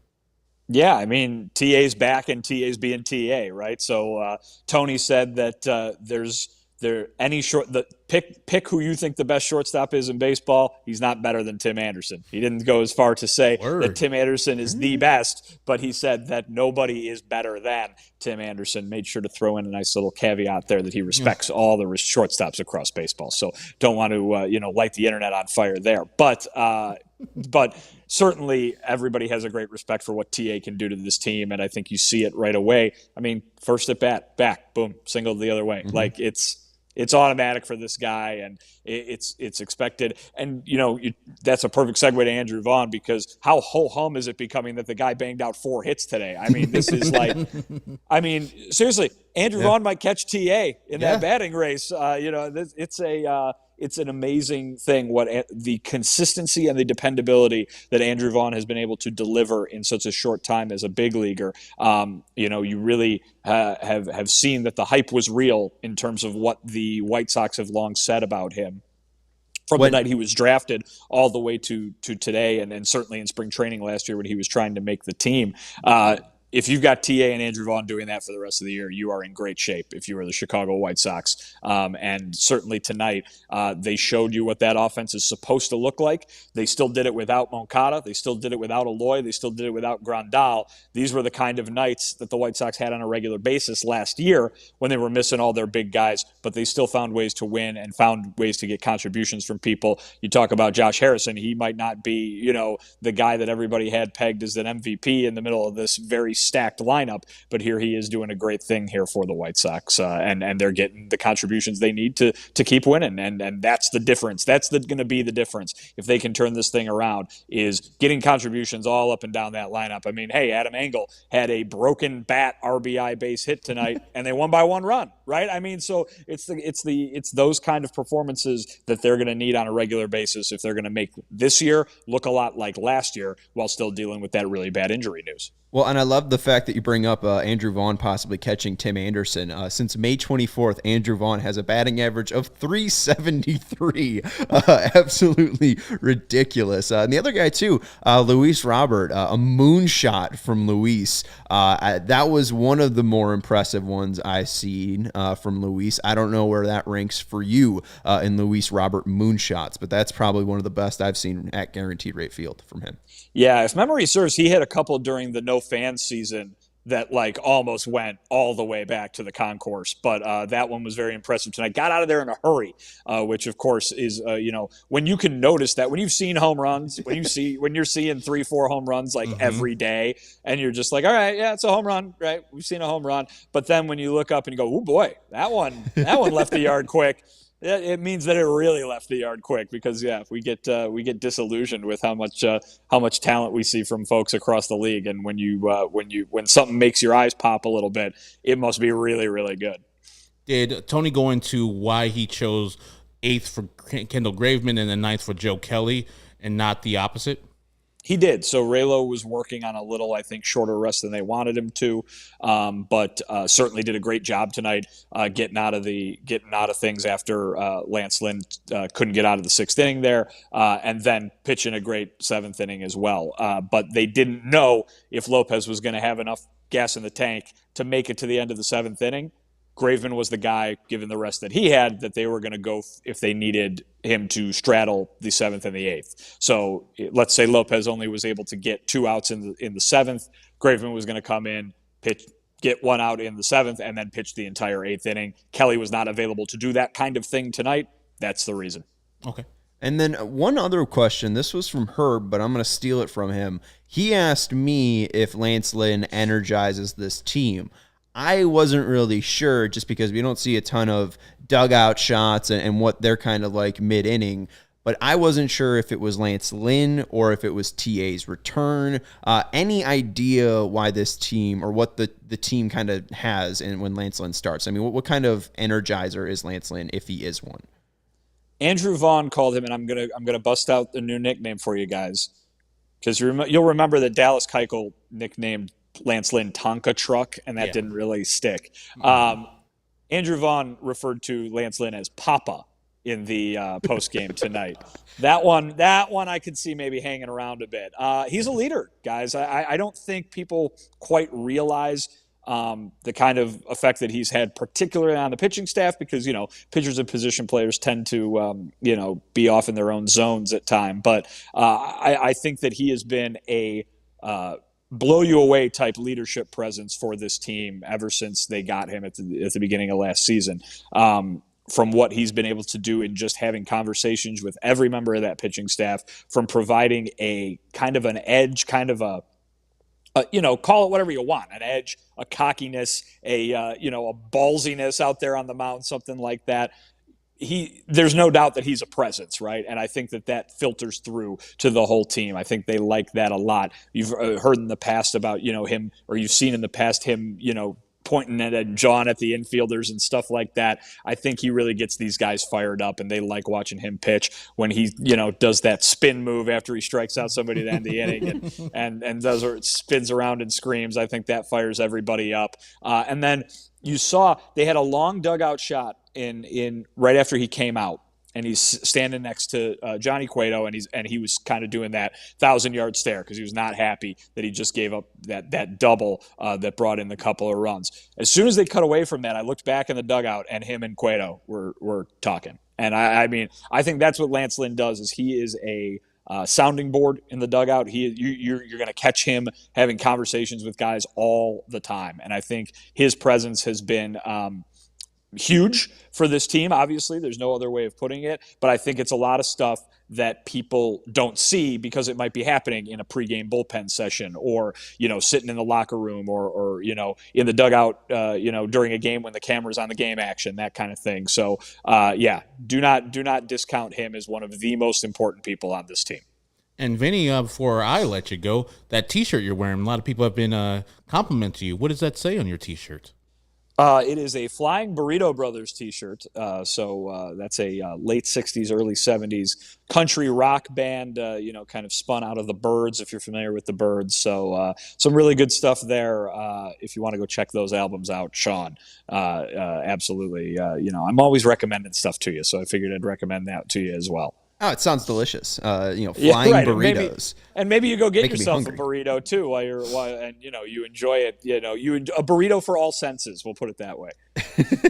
Yeah, TA's back and TA's being TA, right? So Tony said that there's Pick who you think the best shortstop is in baseball. He's not better than Tim Anderson. He didn't go as far to say that Tim Anderson is the best, but he said that nobody is better than Tim Anderson. Made sure to throw in a nice little caveat there that he respects all the shortstops across baseball. So don't want to light the internet on fire there, but certainly everybody has a great respect for what TA can do to this team, and I think you see it right away. I mean, first at bat, back, boom, single the other way. Mm-hmm. Like it's automatic for this guy, and it's expected. And that's a perfect segue to Andrew Vaughn, because how ho-hum is it becoming that the guy banged out 4 hits today? I mean, this is like, seriously, Andrew Vaughn might catch TA in that batting race. It's an amazing thing what the consistency and the dependability that Andrew Vaughn has been able to deliver in such a short time as a big leaguer. You really have seen that the hype was real in terms of what the White Sox have long said about him from the night he was drafted all the way to today, and certainly in spring training last year when he was trying to make the team. If you've got TA and Andrew Vaughn doing that for the rest of the year, you are in great shape if you are the Chicago White Sox. And certainly tonight, they showed you what that offense is supposed to look like. They still did it without Moncada. They still did it without Eloy. They still did it without Grandal. These were the kind of nights that the White Sox had on a regular basis last year when they were missing all their big guys, but they still found ways to win and found ways to get contributions from people. You talk about Josh Harrison. He might not be, the guy that everybody had pegged as an MVP in the middle of this very stacked lineup, but here he is doing a great thing here for the White Sox, and they're getting the contributions they need to keep winning, and that's the difference. That's going to be the difference if they can turn this thing around, is getting contributions all up and down that lineup. I mean, hey, Adam Engel had a broken bat RBI base hit tonight, and they won by 1 run, right? I mean, so it's those kind of performances that they're going to need on a regular basis if they're going to make this year look a lot like last year while still dealing with that really bad injury news. Well, and I love the fact that you bring up Andrew Vaughn possibly catching Tim Anderson. Since May 24th, Andrew Vaughn has a batting average of 373. Absolutely ridiculous. And the other guy, too, Luis Robert, a moonshot from Luis. That was one of the more impressive ones I've seen from Luis. I don't know where that ranks for you in Luis Robert moonshots, but that's probably one of the best I've seen at Guaranteed Rate Field from him. Yeah, if memory serves, he hit a couple during the no fan season that almost went all the way back to the concourse. But that one was very impressive tonight. Got out of there in a hurry, which of course is, when you can notice that, when you've seen home runs, when you're seeing 3-4 home runs every day, and you're just like, all right, yeah, it's a home run, right? We've seen a home run. But then when you look up and you go, oh boy, that one left the yard quick. It means that it really left the yard quick, because we get disillusioned with how much talent we see from folks across the league, and when something makes your eyes pop a little bit, it must be really, really good. Did Tony go into why he chose 8th for Kendall Graveman and then 9th for Joe Kelly and not the opposite? He did. So Raylo was working on a little, I think, shorter rest than they wanted him to, but certainly did a great job tonight getting out of things after Lance Lynn couldn't get out of the 6th inning there, and then pitching a great 7th inning as well. But they didn't know if Lopez was going to have enough gas in the tank to make it to the end of the 7th inning. Graveman was the guy, given the rest that he had, that they were going to go if they needed him to straddle the 7th and the 8th. So let's say Lopez only was able to get 2 outs in the 7th. Graveman was going to come in, pitch, get 1 out in the 7th, and then pitch the entire 8th inning. Kelly was not available to do that kind of thing tonight. That's the reason. Okay. And then one other question. This was from Herb, but I'm going to steal it from him. He asked me if Lance Lynn energizes this team. I wasn't really sure, just because we don't see a ton of dugout shots and what they're kind of like mid-inning. But I wasn't sure if it was Lance Lynn or if it was TA's return. Any idea why this team, or what the team kind of has when Lance Lynn starts? I mean, what kind of energizer is Lance Lynn, if he is one? Andrew Vaughn called him, and I'm gonna bust out the new nickname for you guys, because you'll remember that Dallas Keuchel nicknamed Lance Lynn Tonka Truck, and that didn't really stick. Andrew Vaughn referred to Lance Lynn as Papa in the postgame tonight. That one I could see maybe hanging around a bit. He's a leader, guys. I don't think people quite realize the kind of effect that he's had, particularly on the pitching staff, because, pitchers and position players tend to, be off in their own zones at time. But I think that he has been a blow you away type leadership presence for this team ever since they got him at the beginning of last season. From what he's been able to do in just having conversations with every member of that pitching staff, from providing a kind of an edge, kind of a call it whatever you want, an edge, a cockiness, a ballsiness out there on the mound, something like that. There's no doubt that he's a presence, right? And I think that filters through to the whole team. I think they like that a lot. You've heard in the past about, him, or you've seen in the past him, pointing at John at the infielders and stuff like that. I think he really gets these guys fired up, and they like watching him pitch when he, does that spin move after he strikes out somebody to end the inning and does, or spins around and screams. I think that fires everybody up. And then you saw they had a long dugout shot in right after he came out. And he's standing next to Johnny Cueto, and he was kind of doing that 1,000-yard stare because he was not happy that he just gave up that double that brought in the couple of runs. As soon as they cut away from that, I looked back in the dugout, and him and Cueto were talking. And I think that's what Lance Lynn does. Is he is a sounding board in the dugout. You're going to catch him having conversations with guys all the time, and I think his presence has been huge for this team. Obviously, there's no other way of putting it, but I think it's a lot of stuff that people don't see because it might be happening in a pregame bullpen session, or sitting in the locker room, or in the dugout during a game when the camera's on the game action, that kind of thing. So do not discount him as one of the most important people on this team. And Vinny, before I let you go, that T-shirt you're wearing, a lot of people have been complimenting you. What does that say on your T-shirt? It is a Flying Burrito Brothers T-shirt. So that's a late 60s, early 70s country rock band, kind of spun out of the Byrds, if you're familiar with the Byrds. So some really good stuff there. If you want to go check those albums out, Sean, absolutely. I'm always recommending stuff to you, so I figured I'd recommend that to you as well. Oh, it sounds delicious. Flying burritos. And maybe you go get yourself a burrito too while you enjoy it. A burrito for all senses. We'll put it that way.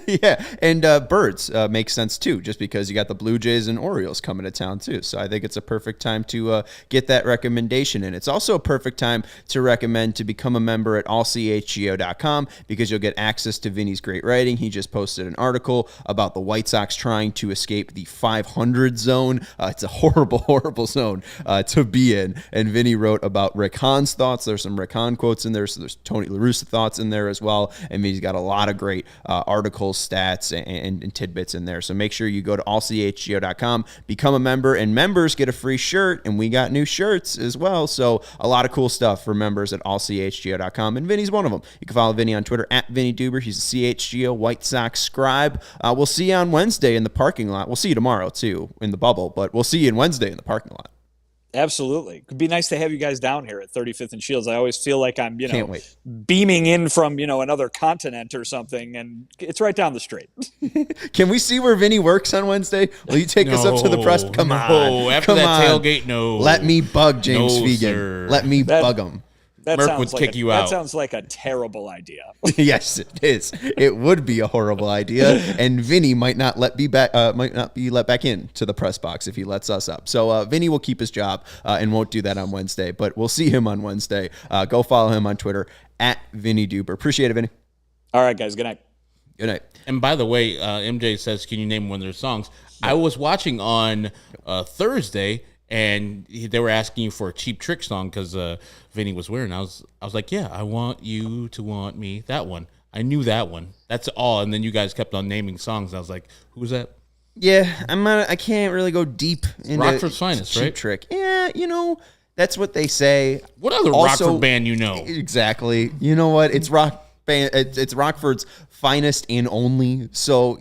Yeah, and birds make sense too, just because you got the Blue Jays and Orioles coming to town too. So I think it's a perfect time to get that recommendation in. It's also a perfect time to recommend to become a member at allchgo.com, because you'll get access to Vinny's great writing. He just posted an article about the White Sox trying to escape the 500 zone. It's a horrible, horrible zone to be in. And Vinny wrote about Rick Hahn's thoughts. There's some Rick Hahn quotes in there. So there's Tony La Russa thoughts in there as well. And Vinny's got a lot of great articles, stats, and tidbits in there. So make sure you go to allchgo.com, become a member, and members get a free shirt. And we got new shirts as well. So a lot of cool stuff for members at allchgo.com. And Vinny's one of them. You can follow Vinny on Twitter at Vinny Duber. He's a CHGO White Sox scribe. We'll see you on Wednesday in the parking lot. We'll see you tomorrow too in the bubble, but we'll see you on Wednesday in the parking lot. Absolutely. It'd be nice to have you guys down here at 35th and Shields. I always feel like I'm, Can't wait. beaming in from, another continent or something, and it's right down the street. Can we see where Vinny works on Wednesday? Will you take us up to the press? Come on. After that tailgate, no. Let me bug James Fegan. Sir. Let me bug him. Merck would kick you out. That sounds like a terrible idea. Yes, it is. It would be a horrible idea, and Vinny might not be let back in to the press box if he lets us up. So Vinny will keep his job and won't do that on Wednesday, but we'll see him on Wednesday. Go follow him on Twitter at Vinny Duber. Appreciate it, Vinny. All right, guys. Good night. Good night. And by the way, MJ says, "Can you name one of their songs?" I was watching on Thursday, and they were asking you for a Cheap Trick song because Vinny was wearing. I was like, yeah, I want you to want me. That one. I knew that one. That's all. And then you guys kept on naming songs. I was like, who's that? Yeah, I can't really go deep into Rockford's Finest, Cheap right? Trick. Yeah, that's what they say. What other Rockford band you know? Exactly. You know what? It's rock band. It's Rockford's finest and only. So,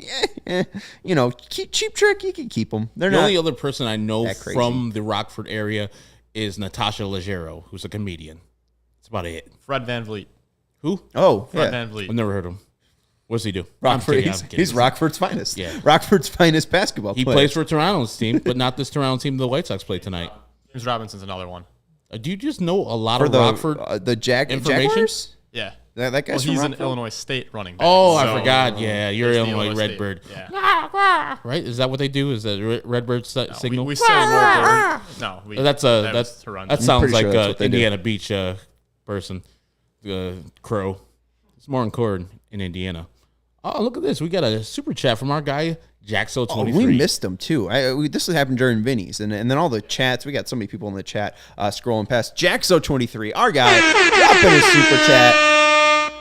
Cheap Trick, you can keep them. The only other person I know from the Rockford area is Natasha Leggero, who's a comedian. That's about it. Fred Van Vliet. Who? Oh, Fred Van Vliet. I've never heard him. What does he do? Rockford. He's Rockford's finest. Yeah. Rockford's finest basketball player. He plays for Toronto's team, but not this Toronto team the White Sox play tonight. James Robinson's another one. Do you just know a lot of Rockford the information? Jaguars? Yeah. That guy's he's from an Illinois State running back. Oh, I forgot. Yeah, you're it's the Illinois State. Redbird. Yeah. Right? Is that what they do? Is that Redbird signal? We say more. No, That horrendous. sounds pretty like sure that's what they do. Indiana Beach person. Crow. It's more important in Indiana. Oh, look at this. We got a super chat from our guy, Jaxo23. We missed him too. This happened during Vinny's, and then all the chats. We got so many people in the chat scrolling past. Jaxo23, our guy, dropping his super chat.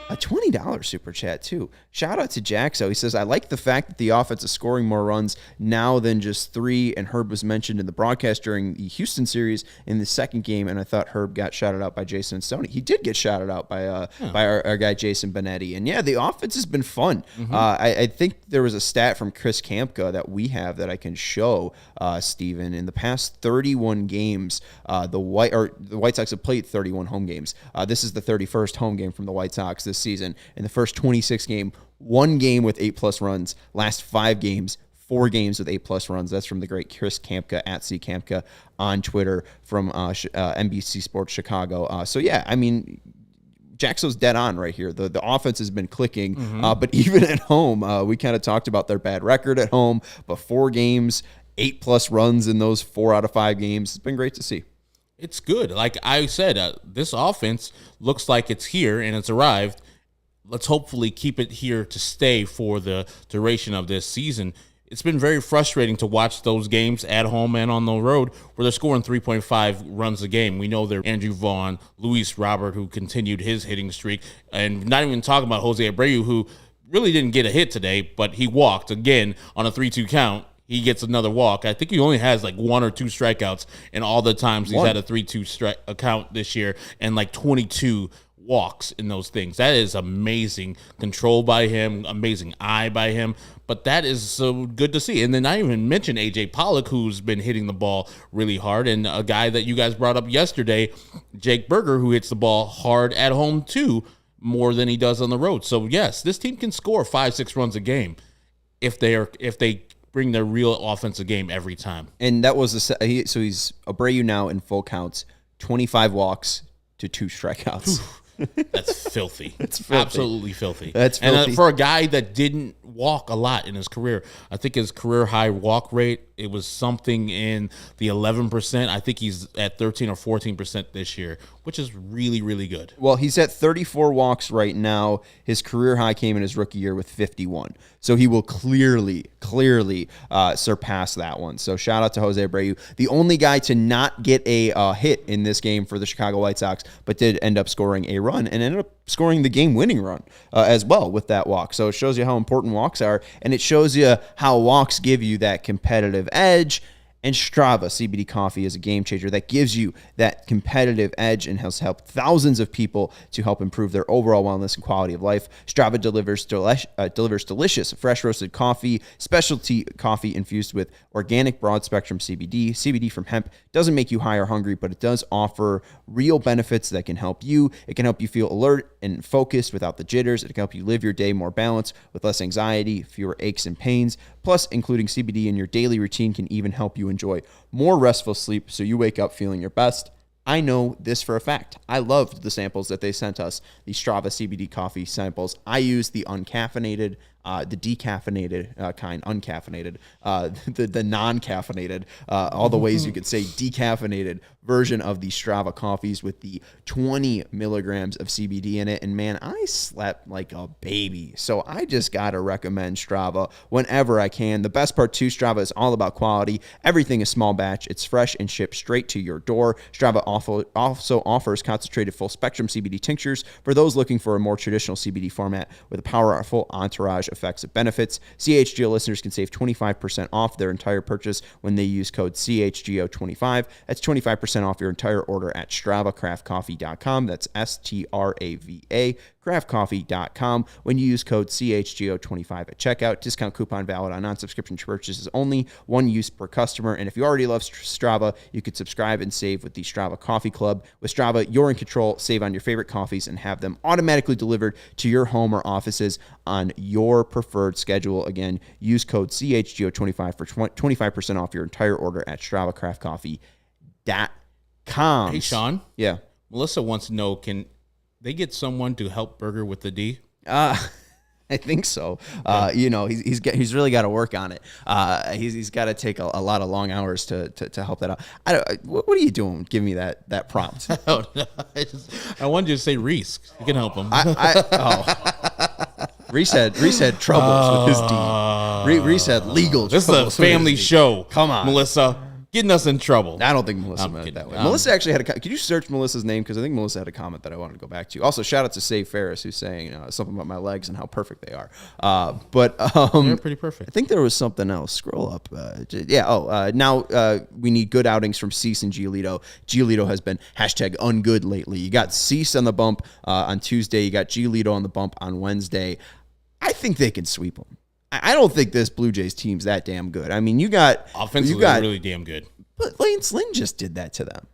A $20 super chat, too. Shout out to Jaxo. He says, I like the fact that the offense is scoring more runs now than just 3, and Herb was mentioned in the broadcast during the Houston series in the second game, and I thought Herb got shouted out by Jason and Stoney. He did get shouted out by our guy, Jason Benetti. And, yeah, the offense has been fun. I think there was a stat from Chris Kampka that we have that I can show, Steven. In the past 31 games, the White Sox have played 31 home games. This is the 31st home game from the White Sox this season. In the first 26 game, 1 game with 8+ runs. Last 5 games, 4 games with 8+ runs. That's from the great Chris Kampka at C Kampka on Twitter from NBC Sports Chicago. So yeah, I mean, Jaxo's dead on right here. The offense has been clicking, but even at home, we kind of talked about their bad record at home, but 4 games, 8+ runs in those 4 out of 5 games. It's been great to see. It's good. Like I said, this offense looks like it's here and it's arrived. Let's hopefully keep it here to stay for the duration of this season. It's been very frustrating to watch those games at home and on the road where they're scoring 3.5 runs a game. We know they're Andrew Vaughn, Luis Robert, who continued his hitting streak, and not even talking about Jose Abreu, who really didn't get a hit today, but he walked again on a 3-2 count. He gets another walk. I think he only has like 1 or 2 strikeouts in all the times he's had a 3-2 count this year, and like 22 walks in those things. That is amazing control by him, amazing eye by him, but that is so good to see. And then I even mentioned AJ Pollock, who's been hitting the ball really hard, and a guy that you guys brought up yesterday, Jake Berger, who hits the ball hard at home too, more than he does on the road. So yes, this team can score 5-6 runs a game if they bring their real offensive game every time. And that was so he's Abreu now in full counts, 25 walks to 2 strikeouts. That's filthy. That's filthy. Absolutely filthy. That's filthy. And for a guy that didn't walk a lot in his career, I think his career high walk rate, it was something in the 11%. I think he's at 13 or 14% this year, which is really, really good. Well, he's at 34 walks right now. His career high came in his rookie year with 51. So he will clearly surpass that one. So shout out to Jose Abreu, the only guy to not get a hit in this game for the Chicago White Sox, but did end up scoring a run and ended up scoring the game-winning run as well with that walk. So it shows you how important walks are, and it shows you how walks give you that competitive edge. And Strava CBD coffee is a game changer that gives you that competitive edge and has helped thousands of people to help improve their overall wellness and quality of life. Strava delivers delicious, fresh roasted coffee, specialty coffee infused with organic broad spectrum CBD. CBD from hemp doesn't make you high or hungry, but it does offer real benefits that can help you. It can help you feel alert and focused without the jitters. It can help you live your day more balanced with less anxiety, fewer aches and pains. Plus, including CBD in your daily routine can even help you enjoy more restful sleep so you wake up feeling your best. I know this for a fact. I loved the samples that they sent us, the Strava CBD coffee samples. I use the uncaffeinated, the decaffeinated kind, uncaffeinated, the non-caffeinated, all the ways you could say decaffeinated version of the Strava coffees with the 20 milligrams of CBD in it. And man, I slept like a baby. So I just got to recommend Strava whenever I can. The best part too, Strava is all about quality. Everything is small batch. It's fresh and shipped straight to your door. Strava also offers concentrated full spectrum CBD tinctures for those looking for a more traditional CBD format with a powerful entourage effects and benefits. CHGO listeners can save 25% off their entire purchase when they use code CHGO25. That's 25% off your entire order at StravaCraftCoffee.com. That's STRAVA craftcoffee.com. When you use code CHGO25 at checkout, discount coupon valid on non-subscription purchases only, 1 use per customer. And if you already love Strava, you could subscribe and save with the Strava Coffee Club. With Strava, you're in control. Save on your favorite coffees and have them automatically delivered to your home or offices on your preferred schedule. Again, use code CHGO25 for 25% off your entire order at StravaCraftCoffee.com. Hey, Sean. Yeah. Melissa wants to know, can they get someone to help Berger with the D? I think so. He's really got to work on it. He's got to take a lot of long hours to help that out. What are you doing? Give me that prompt. I wanted you to say Reese. You can help him. Reese had troubles with his D. Reese had legal troubles. This is a family show. Come on, Melissa. Getting us in trouble. I don't think Melissa meant it that way. Melissa actually had could you search Melissa's name? Because I think Melissa had a comment that I wanted to go back to. Also, shout out to Save Ferris, who's saying something about my legs and how perfect they are. They're pretty perfect. I think there was something else. Scroll up. Now we need good outings from Cease and Giolito. Giolito has been #ungood lately. You got Cease on the bump on Tuesday. You got Giolito on the bump on Wednesday. I think they can sweep them. I don't think this Blue Jays team's that damn good. I mean, offensively, they're really damn good. But Lance Lynn just did that to them.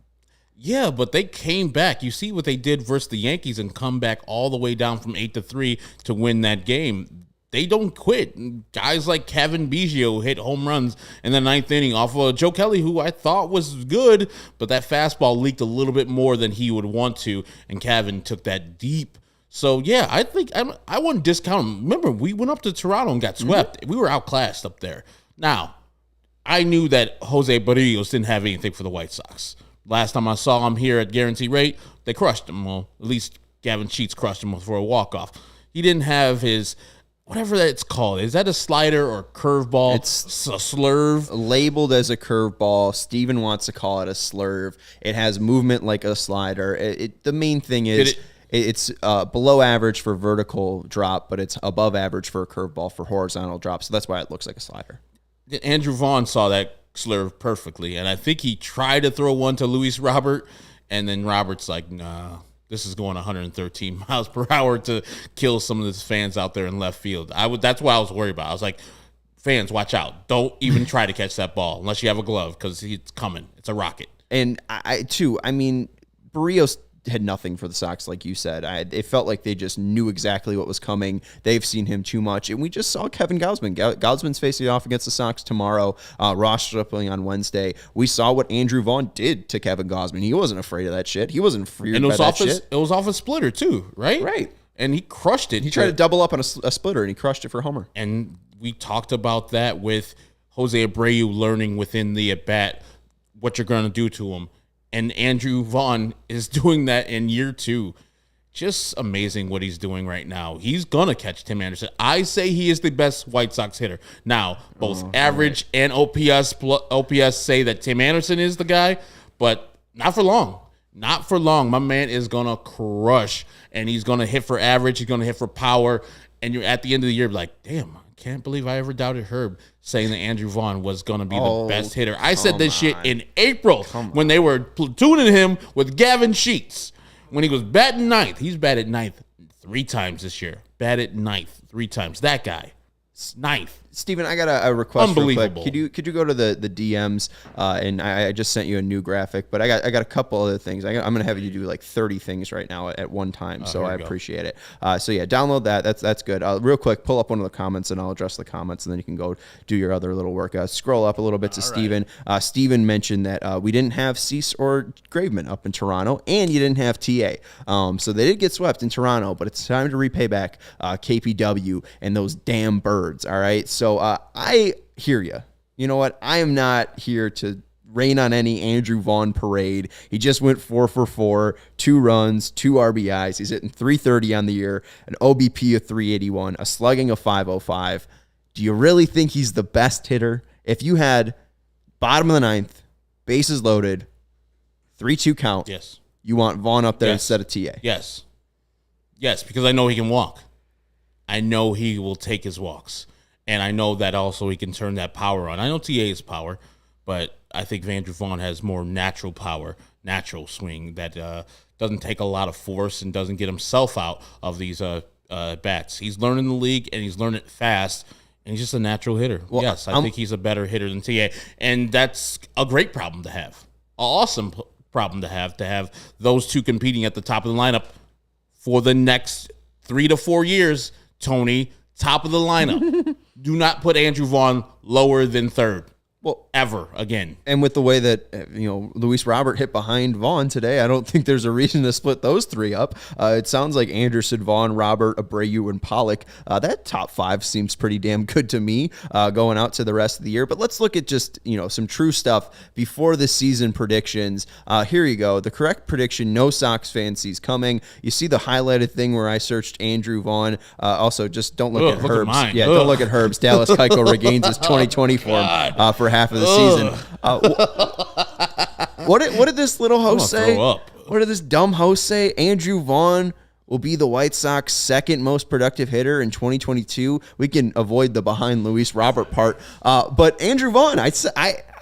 Yeah, but they came back. You see what they did versus the Yankees and come back all the way down from 8-3 to win that game. They don't quit. Guys like Kevin Biggio hit home runs in the ninth inning off of Joe Kelly, who I thought was good, but that fastball leaked a little bit more than he would want to, and Kevin took that deep. So, yeah, I think I wouldn't discount him. Remember, we went up to Toronto and got swept. We were outclassed up there. Now, I knew that Jose Barrios didn't have anything for the White Sox. Last time I saw him here at Guarantee Rate, they crushed him. Well, at least Gavin Sheets crushed him for a walk-off. He didn't have his, whatever that's called. Is that a slider or curveball? It's a slurve. Labeled as a curveball. Steven wants to call it a slurve. It has movement like a slider. The main thing is... It's below average for vertical drop, but it's above average for a curveball for horizontal drop. So that's why it looks like a slider. Andrew Vaughn saw that slurve perfectly, and I think he tried to throw one to Luis Robert, and then Robert's like, nah, this is going 113 miles per hour to kill some of the fans out there in left field. That's what I was worried about. I was like, fans, watch out. Don't even try to catch that ball unless you have a glove because it's coming. It's a rocket. And I mean, Barrios had nothing for the Sox, like you said. It felt like they just knew exactly what was coming. They've seen him too much. And we just saw Kevin Gausman. Gausman's facing off against the Sox tomorrow. Ross Stripling on Wednesday. We saw what Andrew Vaughn did to Kevin Gausman. He wasn't afraid of that shit. He wasn't feared by that shit. It was off a splitter too, right? Right. And he crushed it. He tried to double up on a splitter, and he crushed it for homer. And we talked about that with Jose Abreu learning within the at-bat what you're going to do to him. And Andrew Vaughn is doing that in year 2. Just amazing what he's doing right now. He's going to catch Tim Anderson. I say he is the best White Sox hitter. Now, both average and OPS say that Tim Anderson is the guy, but not for long. Not for long. My man is going to crush, and he's going to hit for average. He's going to hit for power. And you're at the end of the year like, damn, I can't believe I ever doubted Herb saying that Andrew Vaughn was going to be the best hitter. I said this shit in April when they were platooning him with Gavin Sheets. When he was batting ninth. He's batted ninth 3 times this year. Batted ninth 3 times. That guy. Ninth. Steven, I got a request real quick. Unbelievable. Could you go to the DMs? And I just sent you a new graphic, but I got a couple other things. I'm going to have you do like 30 things right now at one time, so I appreciate it. So yeah, download that. That's good. Real quick, pull up one of the comments, and I'll address the comments, and then you can go do your other little work. Scroll up a little bit to Steven. Steven mentioned that we didn't have Cease or Graveman up in Toronto, and you didn't have TA. So they did get swept in Toronto, but it's time to repay back KPW and those damn birds, all right? So I hear you. You know what? I am not here to rain on any Andrew Vaughn parade. He just went 4 for 4, 2 runs, 2 RBIs. He's hitting .330 on the year, an OBP of .381, a slugging of .505. Do you really think he's the best hitter? If you had bottom of the ninth, bases loaded, 3-2 count, yes, you want Vaughn up there instead of TA? Yes. Yes, because I know he can walk. I know he will take his walks. And I know that also he can turn that power on. I know TA is power, but I think Andrew Vaughn has more natural power, natural swing that doesn't take a lot of force and doesn't get himself out of these bats. He's learning the league, and he's learning it fast, and he's just a natural hitter. Well, yes, I think he's a better hitter than TA, and that's a great problem to have. An awesome problem to have those two competing at the top of the lineup for the next 3 to 4 years, Tony, top of the lineup. Do not put Andrew Vaughn lower than third. ever again. And with the way that, Luis Robert hit behind Vaughn today, I don't think there's a reason to split those three up. It sounds like Anderson, Vaughn, Robert, Abreu, and Pollock. That top five seems pretty damn good to me going out to the rest of the year. But let's look at just, some true stuff before the season predictions. Here you go. The correct prediction, no Sox fan sees coming. You see the highlighted thing where I searched Andrew Vaughn. Also, just don't look at Herb's. Don't look at Herb's. Dallas Keuchel regains his 2020 form for half of the season. What did this little host say? What did this dumb host say? Andrew Vaughn will be the White Sox second most productive hitter in 2022. We can avoid the behind Luis Robert part. But Andrew Vaughn, I'm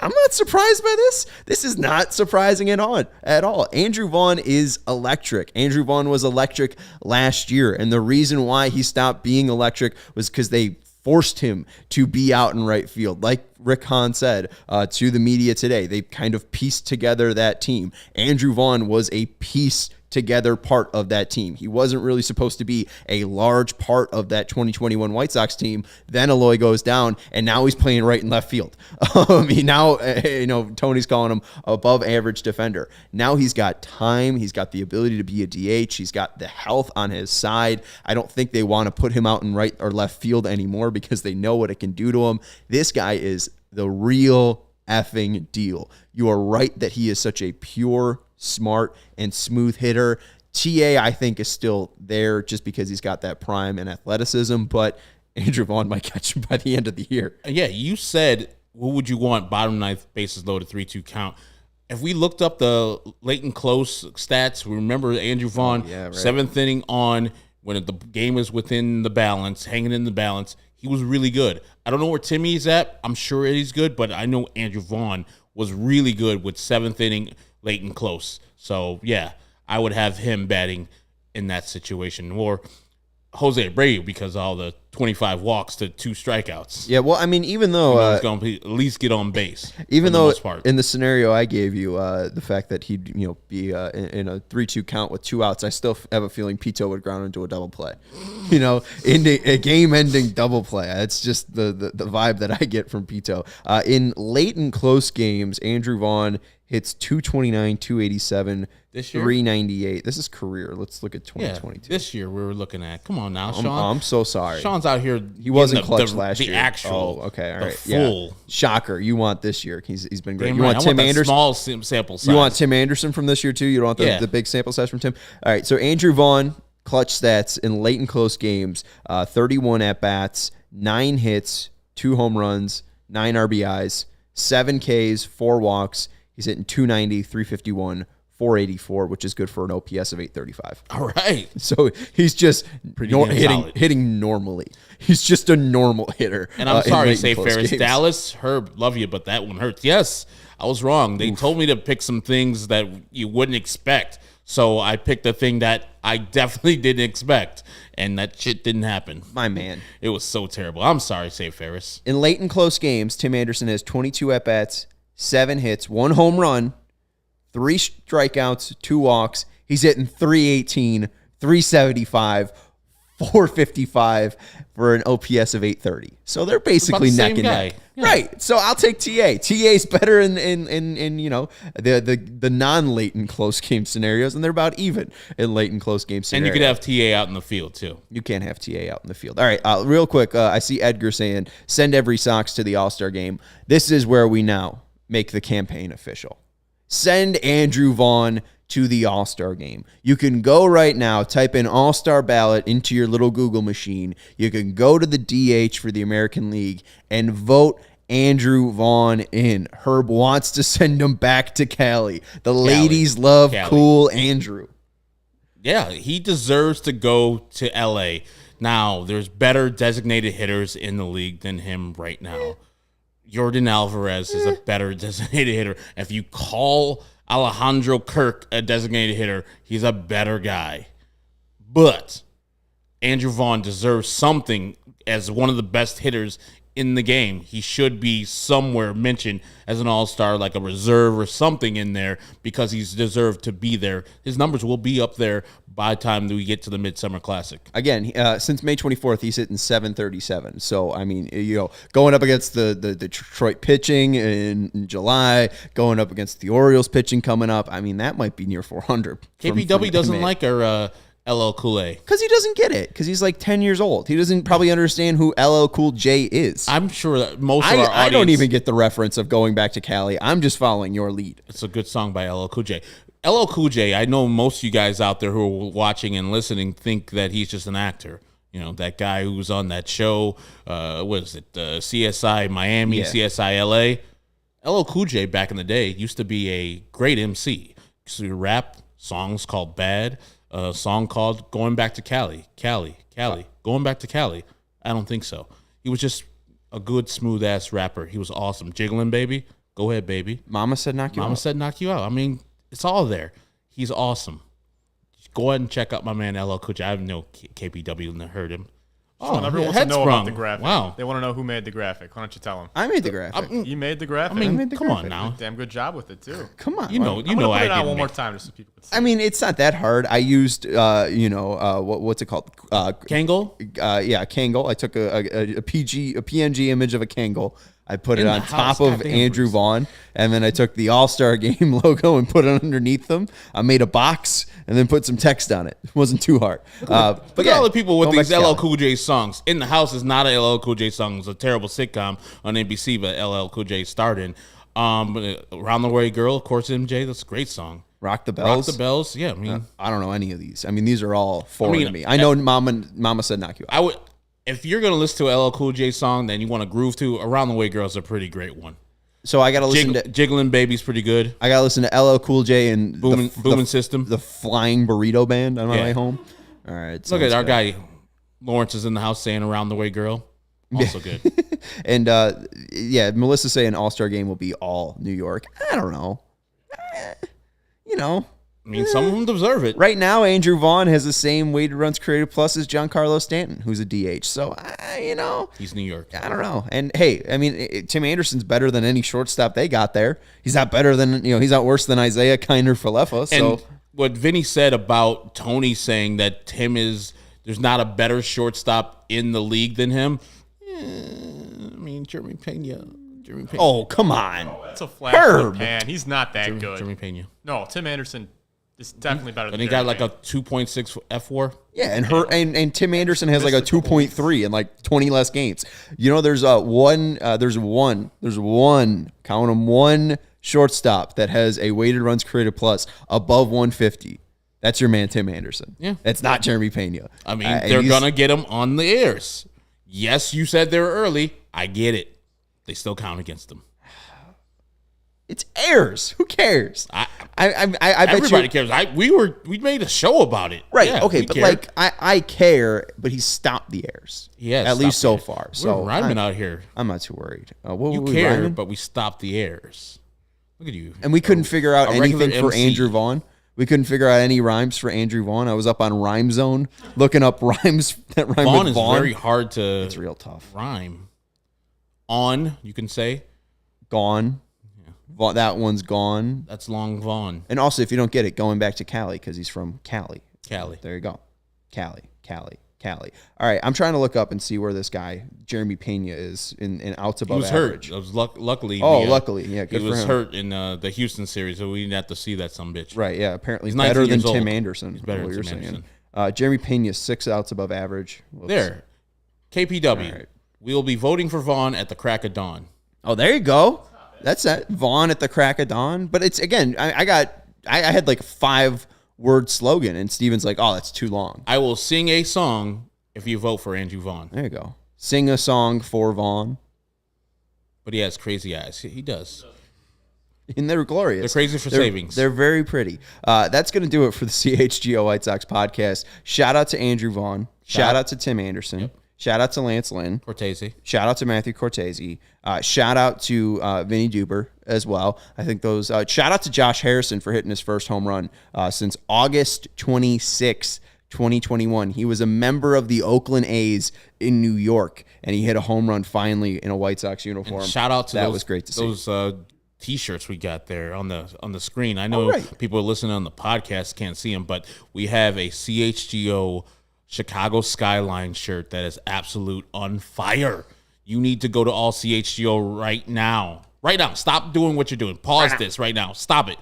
not surprised by this. This is not surprising at all. Andrew Vaughn is electric. Andrew Vaughn was electric last year. And the reason why he stopped being electric was because they forced him to be out in right field. Like Rick Hahn said to the media today, they kind of pieced together that team. Andrew Vaughn was a piece together part of that team. He wasn't really supposed to be a large part of that 2021 White Sox team. Then Eloy goes down, and now he's playing right and left field. Tony's calling him above average defender. Now he's got time. He's got the ability to be a DH. He's got the health on his side. I don't think they want to put him out in right or left field anymore because they know what it can do to him. This guy is the real effing deal. You are right that he is such a pure, smart, and smooth hitter. TA, I think, is still there just because he's got that prime and athleticism, but Andrew Vaughn might catch him by the end of the year. Yeah, you said, who would you want bottom ninth, bases loaded, 3-2 count? If we looked up the late and close stats, we remember Andrew Vaughn, seventh inning on, when the game was within the balance, hanging in the balance, he was really good. I don't know where Timmy's at. I'm sure he's good, but I know Andrew Vaughn was really good with seventh inning, late and close. So, yeah, I would have him batting in that situation. Or Jose Abreu because of all the 25 walks to 2 strikeouts. Yeah, well, I mean, even though he's going to at least get on base. Even though in the scenario I gave you, the fact that he'd be in a 3-2 count with 2 outs, I still have a feeling Pito would ground into a double play. In a game-ending double play. That's just the vibe that I get from Pito. In late and close games, Andrew Vaughn hits 229, 287, this year? 398. This is career. Let's look at 2022. Yeah, this year we were looking at. Come on now, Sean. I'm so sorry. Sean's out here. He wasn't clutch last year. The actual. Oh, okay. All right. Full. Yeah. Shocker. You want this year. He's been great. Damn you right. want Tim Anderson? Small sample size. You want Tim Anderson from this year too? You don't want the big sample size from Tim? All right. So Andrew Vaughn, clutch stats in late and close games, 31 at-bats, 9 hits, 2 home runs, 9 RBIs, 7 Ks, 4 walks. He's hitting 290, 351, 484, which is good for an OPS of 835. All right. So he's just hitting normally. He's just a normal hitter. And I'm sorry to say, Ferris, Dallas, Herb, love you, but that one hurts. Yes, I was wrong. They told me to pick some things that you wouldn't expect. So I picked a thing that I definitely didn't expect, and that shit didn't happen. My man. It was so terrible. I'm sorry, say Ferris. In late and close games, Tim Anderson has 22 at-bats, 7 hits, 1 home run, 3 strikeouts, 2 walks. He's hitting 318, 375, 455 for an OPS of 830. So they're basically neck and neck. Yeah. Right. So I'll take TA. TA's better in the non-late and close game scenarios, and they're about even in late and close game scenarios. And you could have TA out in the field, too. You can't have TA out in the field. All right, real quick, I see Edgar saying, send every Sox to the All-Star game. This is where we now make the campaign official. Send Andrew Vaughn to the All-Star game. You can go right now, type in All-Star ballot into your little Google machine. You can go to the DH for the American League and vote Andrew Vaughn in. Herb wants to send him back to Cali. The ladies love cool Andrew. Yeah, he deserves to go to LA. Now, there's better designated hitters in the league than him right now. Jordan Alvarez is a better designated hitter. If you call Alejandro Kirk a designated hitter, he's a better guy. But Andrew Vaughn deserves something as one of the best hitters in the game. He should be somewhere mentioned as an all-star, like a reserve or something in there, because he's deserved to be there. His numbers will be up there by the time we get to the Midsummer Classic. Again, since May 24th, he's hitting 737. So, I mean, going up against the Detroit pitching in July, going up against the Orioles pitching coming up, I mean, that might be near 400. KPW doesn't like our LL Cool A. Because he doesn't get it. Because he's like 10 years old. He doesn't probably understand who LL Cool J is. I'm sure that most of our audience... I don't even get the reference of going back to Cali. I'm just following your lead. It's a good song by LL Cool J. LL Cool J, I know most of you guys out there who are watching and listening think that he's just an actor. You know, that guy who was on that show, what is it, CSI Miami, CSI LA. LL Cool J back in the day used to be a great MC. Used to rap songs called Bad, a song called Going Back to Cali, Going Back to Cali. I don't think so. He was just a good, smooth-ass rapper. He was awesome. Jiggling, baby. Go ahead, baby. Mama said knock you out. Mama said knock you out. I mean, it's all there. He's awesome. Go ahead and check out my man LL Cool J. I have no KPW and heard him. Oh, everyone wants to know about the graphic. Wow. They want to know who made the graphic. Why don't you tell them? I made the graphic. You made the graphic? I mean, made the come graphic. on now. Damn good job with it, too. Come on. You know, I'm going to put it out one more make time just so people can see. I mean, it's not that hard. I used, what's it called? Kangol? Yeah, Kangol. I took a PNG image of a Kangol. I put it In the on house, top of goddamn, Andrew Bruce. Vaughn, and then I took the All-Star Game logo and put it underneath them. I made a box and then put some text on it. It wasn't too hard. But Look at all the people with going these back to LL Cali. Cool J songs. In the House is not a LL Cool J song. It's a terrible sitcom on NBC, but LL Cool J starred in. Around the Way Girl, of course, MJ. That's a great song. Rock the Bells. Rock the Bells. Yeah, I mean, I don't know any of these. I mean, these are all foreign to me. I I- know Mama said knock you out. I would. If you're gonna listen to a LL Cool J song, then you want to groove to Around the Way Girl is a pretty great one. So I got to listen to Jiggling Baby's pretty good. I got to listen to LL Cool J and Booming System. the Flying Burrito Band on my Yeah. way home. All right. Look at sounds our good. guy Lawrence is in the house saying Around the Way Girl. Also good. And Melissa saying All-Star Game will be all New York. I don't know. I mean, some of them deserve it. Right now, Andrew Vaughn has the same weighted runs created plus as Giancarlo Stanton, who's a DH. So, He's New York. I don't know. And hey, I mean, Tim Anderson's better than any shortstop they got there. He's not better than, he's not worse than Isaiah Kiner Falefa. So, And what Vinny said about Tony saying that there's not a better shortstop in the league than him. I mean, Jeremy Pena. oh, come on. That's a flash in the pan. He's not that good. Jeremy Pena. No, Tim Anderson is definitely better than And he Jeremy got like Pena. a 2.6 F4. Yeah, and Tim Anderson has like a 2.3 in like 20 less games. There's one, count them, one shortstop that has a weighted runs created plus above 150. That's your man, Tim Anderson. Yeah. It's not Jeremy Pena. I mean, they're going to get him on the airs. Yes, you said they were early. I get it. They still count against them. It's airs. Who cares? I bet Everybody cares. We made a show about it. Right. Yeah, okay. we But care. I care, but he stopped the airs. Yeah, At least so stopped far. it. So We're rhyming out here. I'm not too worried. What You were we care, rhyming? but we stopped the airs. Look at you. And we couldn't figure out a regular anything for MC. Andrew Vaughn. We couldn't figure out any rhymes for Andrew Vaughn. I was up on Rhyme Zone looking up rhymes that rhyme Vaughn with is Vaughn. very hard to It's real tough. rhyme. On, you can say. Gone. That one's gone. That's Long Vaughn. And also, if you don't get it, going back to Cali because he's from Cali. Cali. There you go. Cali. All right, I'm trying to look up and see where this guy, Jeremy Pena, is in outs He above was average. hurt. It was luckily. Luckily. Yeah, good he for was him. hurt in the Houston series, so we didn't have to see that some bitch. Right, yeah. Apparently, He's he's better 19 than years Tim old. Anderson. He's better what than you're Tim saying. Anderson. Jeremy Pena, 6 outs above average. Whoops. There. KPW. All right. We will be voting for Vaughn at the crack of dawn. Oh, there you go. That's that. Vaughn at the crack of dawn. But it's, again, I had like a 5-word slogan, and Steven's like, oh, that's too long. I will sing a song if you vote for Andrew Vaughn. There you go. Sing a song for Vaughn. But he has crazy eyes. He does. And they're glorious. They're crazy for savings. They're very pretty. That's going to do it for the CHGO White Sox podcast. Shout out to Andrew Vaughn. Shout out to Tim Anderson. Yep. Shout out to Lance Lynn. Cortese. Shout out to Matthew Cortese. Shout out to Vinny Duber as well. I think those. Shout out to Josh Harrison for hitting his first home run since August 26, 2021. He was a member of the Oakland A's in New York, and he hit a home run finally in a White Sox uniform. And shout out to that was great to see. Those T-shirts we got there on the screen. I know people listening on the podcast can't see them, but we have a CHGO Chicago Skyline shirt that is absolute on fire. You need to go to all CHGO right now. Right now. Stop doing what you're doing. Pause this right now. Stop it.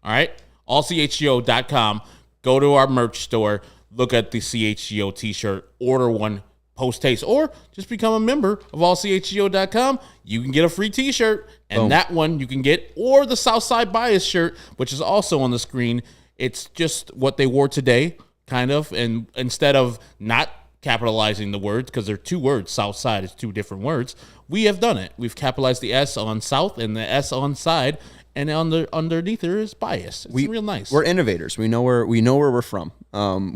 All right? allchgo.com. Go to our merch store. Look at the CHGO t-shirt. Order one post-haste. Or just become a member of allchgo.com. You can get a free t-shirt. And that one you can get. Or the Southside Bias shirt, which is also on the screen. It's just what they wore today, kind of. And instead of not capitalizing the words, because they're two words, Southside is two different words, we have done it. We've capitalized the S on South and the S on side, and underneath there is bias. It's real nice. We're innovators. We know where we're from.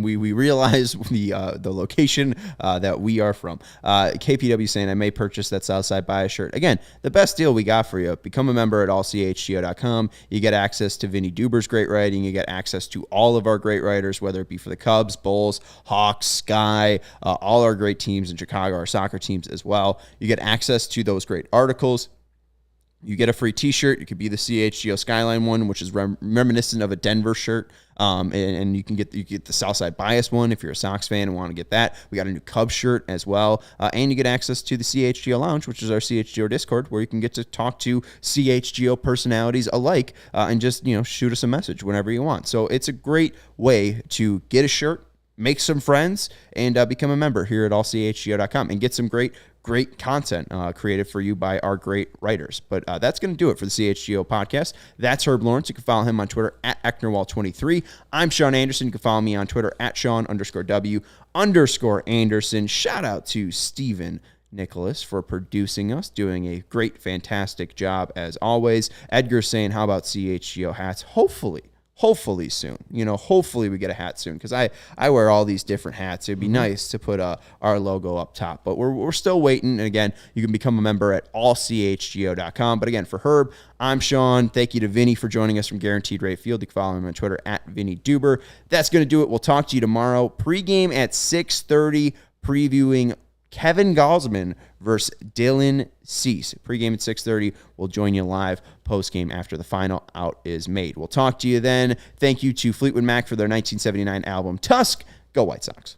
We realize the location that we are from. KPW saying I may purchase that Southside Bias shirt. Again, the best deal we got for you. Become a member at allchgo.com. You get access to Vinny Duber's great writing. You get access to all of our great writers, whether it be for the Cubs, Bulls, Hawks, Sky, all our great teams in Chicago, our soccer teams as well. You get access to those great articles. You get a free t-shirt. It could be the CHGO Skyline one, which is reminiscent of a Denver shirt. And you get the Southside Bias one if you're a Sox fan and want to get that. We got a new Cubs shirt as well. And you get access to the CHGO Lounge, which is our CHGO Discord, where you can get to talk to CHGO personalities alike and just, shoot us a message whenever you want. So it's a great way to get a shirt, make some friends, and become a member here at allchgo.com and get some great content created for you by our great writers. But that's going to do it for the CHGO podcast. That's Herb Lawrence. You can follow him on Twitter at Ecknerwall23. I'm Sean Anderson. You can follow me on Twitter at Sean_W_Anderson. Shout out to Steven Nicholas for producing us, doing a great, fantastic job as always. Edgar saying, how about CHGO hats? Hopefully soon. Hopefully we get a hat soon, because I wear all these different hats. It'd be nice to put our logo up top, but we're still waiting. And again, you can become a member at allchgo.com. But again, for Herb, I'm Sean. Thank you to Vinny for joining us from Guaranteed Rate Field. You can follow him on Twitter at Vinny Duber. That's going to do it. We'll talk to you tomorrow. Pre-game at 6:30, previewing Kevin Gausman versus Dylan Cease. Pre-game at 6:30. We'll join you live post-game after the final out is made. We'll talk to you then. Thank you to Fleetwood Mac for their 1979 album, Tusk. Go White Sox.